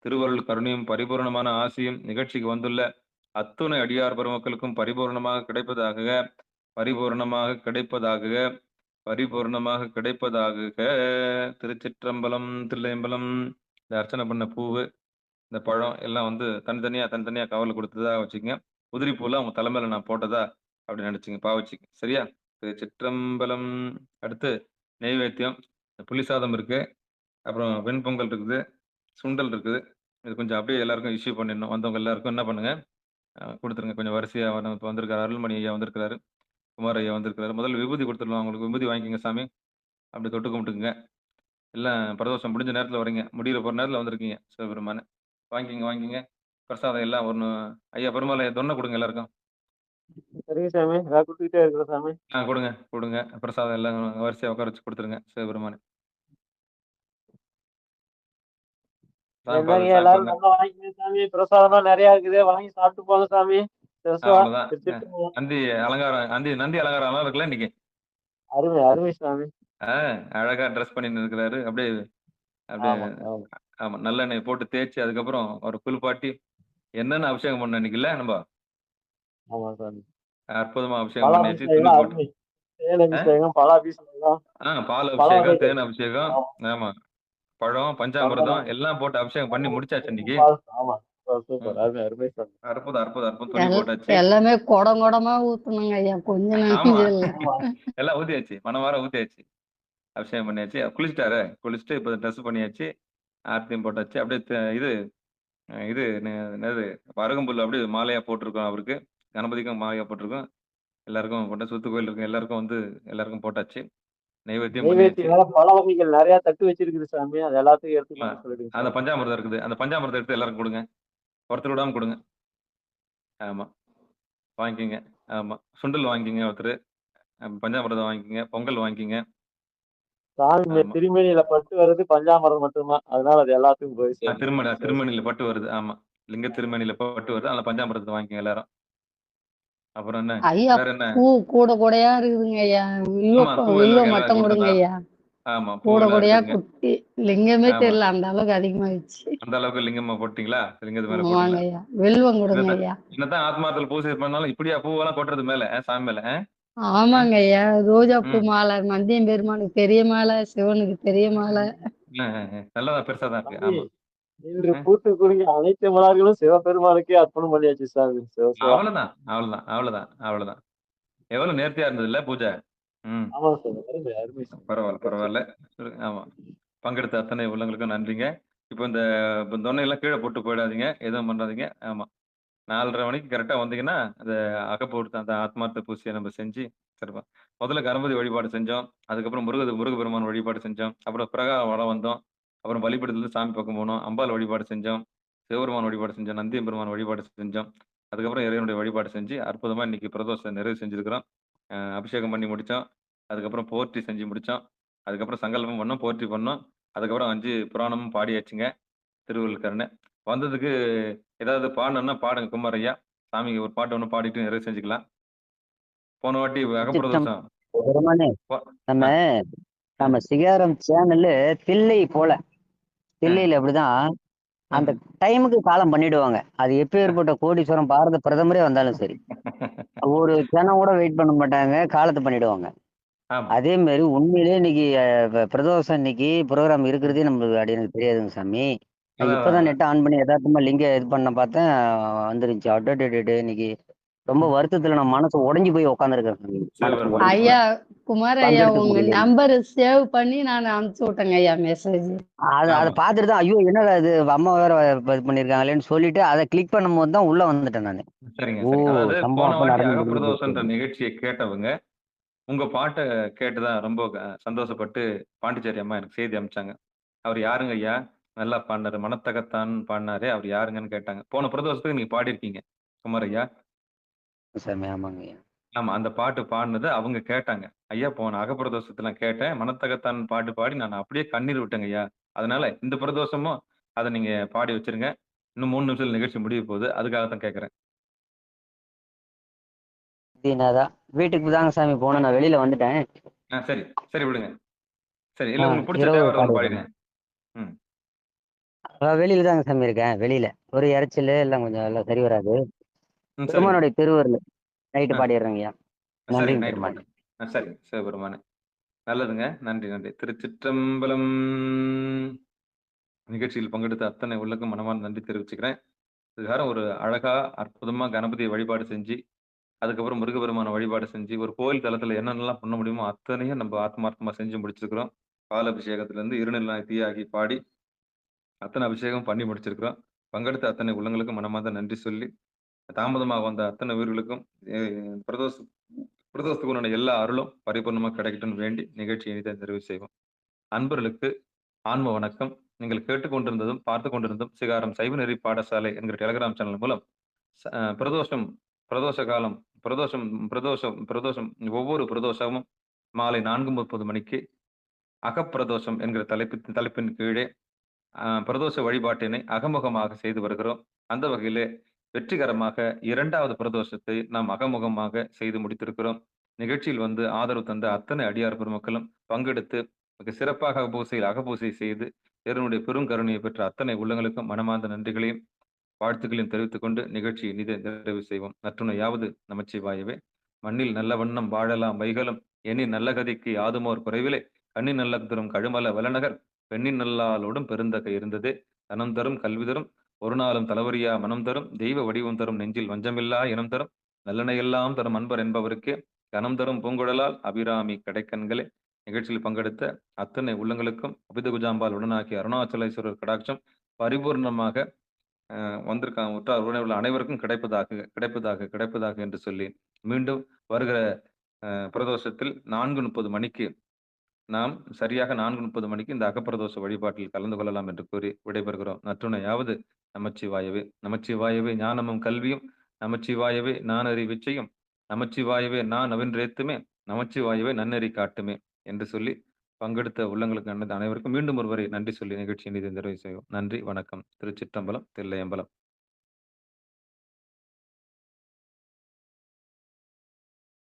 திருவருள் கருணையும் பரிபூர்ணமான ஆசையும் நிகழ்ச்சிக்கு வந்துள்ள அத்துணை அடியார் பெருமக்களுக்கும் பரிபூர்ணமாக கிடைப்பதாக பரிபூர்ணமாக கிடைப்பதாக பரிபூர்ணமாக கிடைப்பதாக. திருச்சிற்றம்பலம் தில்லையம்பலம். இந்த அர்ச்சனை பண்ண பூவு இந்த பழம் எல்லாம் வந்து தனித்தனியா கவலை கொடுத்ததா வச்சுக்கோங்க. உதிரி பூலாம் அவங்க தலைமையில நான் போட்டதா அப்படி நினைச்சுங்க, பாவச்சுங்க. சரியா? திருச்சிற்றம்பலம். அடுத்து நெய்வேத்தியம். புளி சாதம் இருக்கு, அப்புறம் வெண்பொங்கல் இருக்குது, சுண்டல் இருக்குது. இது கொஞ்சம் அப்படியே எல்லாருக்கும் இஷ்யூ பண்ணிடணும். வந்தவங்க எல்லாருக்கும் என்ன பண்ணுங்க, கொடுத்துருங்க. கொஞ்சம் வரிசையா இப்போ வந்திருக்காரு அருள்மணி ஐயா வந்திருக்கிறாரு, குமார் ஐயா வந்திருக்கிறாரு. முதல்ல விபூதி கொடுத்துடலாம். அவங்களுக்கு விபூதி வாங்கிக்கோங்க சாமி. அப்படி தொட்டு கும்பிட்டுக்குங்க. எல்லாம் பிரதோஷம் முடிஞ்ச நேரத்தில் வரீங்க, முடிகிற போகிற நேரத்தில் வந்திருக்கீங்க. சிவபெருமானே வாங்கிக்கோங்க. பிரசாதம் எல்லாம் ஒன்று. ஐயா பெருமாள் தொன்னை கொடுங்க எல்லாருக்கும். சரிங்க சாமி, நான் கொடுத்துக்கிட்டே இருக்கிறேன் சாமி. கொடுங்க. பிரசாதம் எல்லாம் வரிசையாக உட்கார வச்சு கொடுத்துருங்க. சிவபெருமானே என்னங்க எல்லாரும் சாப்பிடுங்க. நல்லா வாங்கிக்கங்க சாமி. பிரசாதம்லாம் நிறைய இருக்குது. வாங்கி சாப்பிட்டு போங்க சாமி. சிவசிவா. அவ்வளவுதான். திருச்சிற்றம்பலம். நந்தி அலங்காரம், நந்தி அலங்காரம் எல்லாம் இருக்குல்ல இன்னைக்கு. அருமை, அருமை சாமி. அழகா ட்ரெஸ் பண்ணி இருக்கிறாரு. அப்படியே அப்படியே ஆமா, ஆமா. ஆமா, நல்லெண்ணெய் போட்டு தேய்ச்சி அதுக்கப்புறம் ஒரு குளிப்பாட்டி என்னென்ன அபிஷேகம் பண்ண இன்னைக்கு நம்ம ஆமா சாமி. அற்புதமா அபிஷேகம் பண்ணியாச்சு. துணி பலாபிஷேகம் போட்டு அருமை. தேன் அபிஷேகம், பலாபிஷேகம், பால் பல அபிஷேகம், வகைகள். தேன் அபிஷேகம், ஆமா. ஆமா, பழம், பஞ்சாமிர்தம் சந்தனம். எல்லாம் போட்டு அபிஷேகம் பண்ணி முடிச்சாச்சு சந்தனம், இன்னைக்கு. பால். ஆமா. சூப்பர். ம். அருமை, அருமை சாமி. அற்புதம், அற்புதம், அற்புதம். துணி எல் போட்டாச்சு. எல்லாமே குடம் குடமா ஊத்தணுங்க ஐயா. கொஞ்சம் ஆமா, நஞ்சம் இல்ல. ஆமா. எல்லாம் ஊத்தியாச்சு. மனவார ஊத்தியாச்சு. அபிஷேகம் பண்ணியாச்சு. குளிச்சுட்டாரு. குளிச்சுட்டு இப்ப ட்ரெஸ் பண்ணியாச்சு. ஆர்த்தியும் போட்டாச்சு. அப்படியே இது இது என்னது அருகம்புல் அப்படியே மாலையா போட்டிருக்கோம் அவருக்கு. கணபதிக்கும் மாலையா போட்டிருக்கோம். எல்லாருக்கும் போட்ட சுத்து கோயில் இருக்கு. எல்லாருக்கும் வந்து எல்லாருக்கும் போட்டாச்சு. நைவேத்தியம் பண்ணியாச்சு. நெய்வேத்தியம் வேற பல வகைகள் நிறைய தட்டு வச்சிருக்குது சாமி. அது எல்லாத்தையும் எடுத்து ஆ, கொடுக்க சொல்லிடுங்க அந்த சாமி. பஞ்சாமிர்தம் இருக்குது. அந்த பஞ்சாமிர்தம் எடுத்து எல்லாருக்கும் கொடுங்க. ஒருத்தர் விடாம கொடுங்க. ஆமா, வாங்கிக்கங்க. ஆமா, சுண்டல் வாங்கிக்கங்க ஒருத்தர். பஞ்சாமிர்தம் வாங்கிக்கங்க. பொங்கல் வாங்கிக்கங்க. சாமி ஆமா, திருமேனியில பட்டு வர்றது பஞ்சாமிர்தம் மட்டும்தான். அதனால அது எல்லாத்துக்கும் போய் சேரணும். திருமணில பட்டு வருது. ஆமா, லிங்க திருமணில பட்டு வருது. அதனால பஞ்சாமிர்தத்தை வாங்கிக்கங்க எல்லாரும். அப்புறம் என்ன? ஐயா வேற என்ன? பூ கூட கூடையா இருக்குதுங்க ஐயா. ஆமா, பூ வில்வ எல்லாம் மட்டும் கொடுங்க கொடுத்துடலாம். ஐயா. ஆமா, பூ கூட எல்லாம் கூடையா இருக்குதுங்க. குட்டி. லிங்கமே ஆமா, தெரியல. அந்த அளவுக்கு அதிகமாயிடுச்சு. அந்த அளவுக்கு லிங்கமா போட்டீங்களா? லிங்கத்து மேல ஆமாங்க போட்டீங்களா? ஐயா. வில்வம் கொடுங்க என்னதான் ஐயா. என்னதான் ஆத்மார்த்தத்துல பூஜை பண்ணாலும் இப்படியா பூவெல்லாம் கொட்டுறது மேல சாமி மேல? ம், ஆமாங்க ஐயா. ரோஜா பூ ம், மாலை, நந்தியம் பெருமானுக்கு பெரிய மாலை, சிவனுக்கு பெரிய மாலை. நல்லதா பெருசா தான் இருக்கு. சாமி ஆமா, இன்று அஹ், பூத்து குலுங்கி அனைத்து மலர்களும் சிவபெருமானுக்கே அர்ப்பணம் பண்ணியாச்சு சாமி. சிவசிவா. அவ்வளவுதான், அவ்வளவுதான், அவ்வளவுதான், அவ்வளவுதான். எவ்வளவு நேர்த்தியா இருந்தது இல்ல பூஜை? ம். ஆமா சாமி. அருமை, அருமை சாமி. பரவாயில்ல, பரவாயில்ல. ஆமா, பங்கெடுத்த அத்தனை உள்ளங்களுக்கும் நன்றிங்க. இப்போ இந்த தொன்னையெல்லாம் கீழே போட்டு போயிடாதீங்க. எதுவும் பண்ணாதீங்க. ஆமா, 4:30 மணிக்கு கரெக்டா வந்தீங்கன்னா, அந்த அகப்பொருத்த அந்த ஆத்மார்த்த பூசைய நம்ம செஞ்சு சிறப்பா முதல்ல கணபதி வழிபாடு செஞ்சோம். அதுக்கப்புறம் முருகப்பெருமான் வழிபாடு செஞ்சோம். அப்புறம் பிரகாரம் வலம் வந்தோம். அப்புறம் பலிபீடத்துல சாமி பக்கம் போனோம். அம்பாள் வழிபாடு செஞ்சோம். சிவபெருமான் வழிபாடு செஞ்சோம். நந்தியம் பெருமான் வழிபாடு செஞ்சோம். அதுக்கப்புறம் இறைவனுடைய வழிபாடு செஞ்சு அற்புதமா இன்னைக்கு பிரதோஷம் நிறைவு செஞ்சிருக்கிறோம். அபிஷேகம் பண்ணி முடிச்சோம். அதுக்கப்புறம் போற்றி செஞ்சு முடிச்சோம். அதுக்கப்புறம் சங்கல்பம் பண்ணோம், போற்றி பண்ணோம். அதுக்கப்புறம் 5 புராணமும் பாடியாச்சுங்க. திருவள்ளுவர்கருணை. வந்ததுக்கு ஏதாவது பாடணும்னா பாடுங்க குமார் ஐயா. சாமிக்கு ஒரு பாட்டு ஒண்ணு பாடிட்டு நிறைவு செஞ்சுக்கலாம். போன வாட்டி சித்தம் அகப்பிரதோஷம் பெருமானே ப- நம்ம ஆ, ஆ, நம்ம சிகாரம் சேனல்ல தில்லை போல ஆ, தில்லையில அப்படிதான் ஆ. அந்த டைமுக்கு காலம் பண்ணிடுவாங்க. அது எப்பேற்பட்ட கோடீஸ்வரம் பாரத பிரதமரே வந்தாலும் சரி ஒரு ஜனம் கூட வெயிட் பண்ண மாட்டாங்க, காலத்தை பண்ணிடுவாங்க. ஆமா, அதே மாதிரி உண்மையிலேயே இன்னைக்கு பிரதோஷம் இன்னைக்கு ப்ரோக்ராம் இருக்கிறதே நம்மளுக்கு அப்படி எனக்கு தெரியாதுங்க சாமி. நான் அதான் இப்பதான் அதான். நெட்டை ஆன் பண்ணி யதார்த்தமா லிங்க இது பண்ண பார்த்தேன், வந்துருந்துச்சு. அட்டே இன்னைக்கு ரொம்ப வருத்தத்துல நான் மனசு உடைஞ்சு போய் உட்காந்துருக்கேன் சாமி. மனசு சிவபெருமான். உடைஞ்சு ஐயா குமார் ஐயா, பங்கெடுக்க உங்க முடியல. நம்பர் சேவ் பண்ணி நான் அனுப்பிச்சு விட்டேங்க ஐயா மெசேஜ். அதை ஆமா, பார்த்துட்டு தான் ஐயோ என்னடா இது அம்மா வேற இது பண்ணிருக்காங்களேன்னு சொல்லிட்டு அதை கிளிக் பண்ணும்போது தான் உள்ள வந்துட்டேன் நான். சரிங்க, ஓ, சரிங்க. அதாவது சம்பவம் போன அப்ப வாட்டி நடந்து முடிஞ்சு அகப்பிரதோஷன்ற போச்சு. நிகழ்ச்சியை கேட்டவங்க உங்க பாட்டை கேட்டுதான் ரொம்ப சந்தோஷப்பட்டு பாண்டிச்சேரி அம்மா எனக்கு செய்தி அனுப்பிச்சாங்க. அவர் யாருங்க ஐயா? நல்லா பாடினாரு. மனத்தகத்தான் பாடினாரே அவர் யாருங்கன்னு கேட்டாங்க. போன பிரதோஷத்துக்கு நீங்க பாடியிருக்கீங்க குமார் ஐயா. சாமி ஆமாங்க ஐயா. ஆமா, அந்த பாட்டு பாடுனது அவங்க கேட்டாங்க. ஐயா போன அகப்பிரதோஷத்துல கேட்டேன். மனத்தகத்தான் பாட்டு பாடி நான் அப்படியே கண்ணீர் விட்டேங்க ஐயா. அதனால இந்த பிரதோஷமும் அதை நீங்க பாடி வச்சிருங்க. இன்னும் 3 நிமிஷத்துல நிகழ்ச்சி முடிய போகுது. அதுக்காக தான் கேட்கிறேன். தீனாதான் வீட்டுக்கு தாங்க சாமி போனேன், நான் வெளியில வந்துட்டேன். சரி, சரி விடுங்க. சரி, இல்ல உங்களுக்கு பிடிச்ச இரவு தேவாரம் ஒண்ணு பாடுகிறேன். பாடிடுங்க. ம், வெளியில தாங்க சாமி இருக்கேன். வெளியில ஒரு இறைச்சல் எல்லாம் கொஞ்சம் எல்லாம் சரி வராது. ம், சரிங்க. பெருமானுடைய திருவருள் நைட்டு ஆ, பாடிடுறேங்க ஐயா. சரிங்க. நன்றிங்க நைட்டு பெருமான். பாடுங்க. சரிங்க. சிவபெருமானே. நல்லதுங்க. நன்றி, நன்றி. திருச்சிற்றம்பலம். நிகழ்ச்சியில் பங்கெடுத்த அத்தனை உள்ளக்கும் மனமார்ந்த நன்றி தெரிவிச்சுக்கிறேன். இதுகாரம் ஒரு அழகா, அற்புதமா கணபதியை வழிபாடு செஞ்சு, அதுக்கப்புறம் முருகப்பெருமான வழிபாடு செஞ்சு, ஒரு கோயில் தலத்துல என்னென்னலாம் பண்ண முடியுமோ அத்தனையும் நம்ம ஆத்மார்த்தமா செஞ்சு முடிச்சிருக்கிறோம். பால் அபிஷேகத்திலிருந்து இருநிலை தீயாகி பாடி, அத்தனை அபிஷேகம் பண்ணி முடிச்சிருக்கிறோம். பங்கெடுத்த அத்தனை உள்ளங்களுக்கும் மனமார்ந்த நன்றி சொல்லி, தாமதமாக வந்த அத்தனை உயிர்களுக்கும் பிரதோஷ பிரதோஷத்துக்கு உண்டான எல்லா அருளும் பரிபூர்ணமா கிடைக்கட்டும்னு வேண்டி நிகழ்ச்சியை இனிதே நிறைவு செய்வோம். அன்பர்களுக்கு ஆன்ம வணக்கம். நீங்கள் கேட்டுக்கொண்டிருந்ததும் பார்த்து கொண்டிருந்தும் சிகாரம் சைவ நெறி பாடசாலை என்கிற டெலிகிராம் சேனல் மூலம் பிரதோஷம் பிரதோஷ காலம் பிரதோஷம் பிரதோஷம் பிரதோஷம் ஒவ்வொரு பிரதோஷமும் மாலை 4:30 மணிக்கு அகப்பிரதோஷம் என்கிற தலைப்பின் கீழே பிரதோஷ வழிபாட்டினை அகமுகமாக செய்து வருகிறோம். அந்த வகையிலே வெற்றிகரமாக 2வது பிரதோஷத்தை நாம் அகமுகமாக செய்து முடித்திருக்கிறோம். நிகழ்ச்சியில் வந்து ஆதரவு தந்த அத்தனை அடியார் பெருமக்களும் பங்கெடுத்து மிக சிறப்பாக அகபூசை செய்து இறைவனுடைய பெருங்கருணையை பெற்ற அத்தனை உள்ளங்களுக்கும் மனமார்ந்த நன்றிகளையும் வாழ்த்துக்களையும் தெரிவித்துக் கொண்டு நிகழ்ச்சியை இனிதே நிறைவு செய்வோம். நற்றுணையாவது நமச்சிவாயவே. மண்ணில் நல்ல வண்ணம் வாழலாம் வைகளும் எண்ணின் நல்ல கதிக்கு யாதுமோர் குறைவிலே கண்ணின் நல்ல தரும் கழுமல வளநகர் பெண்ணின் நல்லாளோடும் பெருந்தகை இருந்ததே. தனம் தரும் கல்வி தரும் ஒரு நாளும் தளவரியா மனம் தரும் தெய்வ வடிவம் தரும் நெஞ்சில் வஞ்சமில்லா இனம் தரும் நல்லெண்ணெயெல்லாம் தரும் அன்பர் என்பவருக்கே கனம் தரும் பூங்குழலால் அபிராமி கடைக்கண்களே. நிகழ்ச்சியில் பங்கெடுத்த அத்தனை உள்ளங்களுக்கும் அபித குஜாம்பால் உடனாக்கிய அருணாச்சலேஸ்வரர் கடாட்சம் பரிபூர்ணமாக வந்திருக்காங்க உற்றார் உறவினர்கள் அனைவருக்கும் கிடைப்பதாக என்று சொல்லி மீண்டும் வருகிற பிரதோஷத்தில் 4:30 மணிக்கு நாம் சரியாக 4:30 மணிக்கு இந்த அகப்பிரதோஷ வழிபாட்டில் கலந்து கொள்ளலாம் என்று கூறி விடைபெறுகிறோம். நற்றுணையாவது நமச்சிவாயவே. நமச்சிவாயவே ஞானமும் கல்வியும், நமச்சிவாயவே நானறி விச்சையும், நமச்சிவாயவே நான் நவின்றேத்துமே, நமச்சிவாயவே நன்னெறி காட்டுமே என்று சொல்லி பங்கெடுத்த உள்ளங்களுக்கு அனைவருக்கும் மீண்டும் ஒருவரை நன்றி சொல்லி நிகழ்ச்சியை நிறைவு செய்வோம். நன்றி, வணக்கம். திருச்சிற்றம்பலம், தில்லையம்பலம்.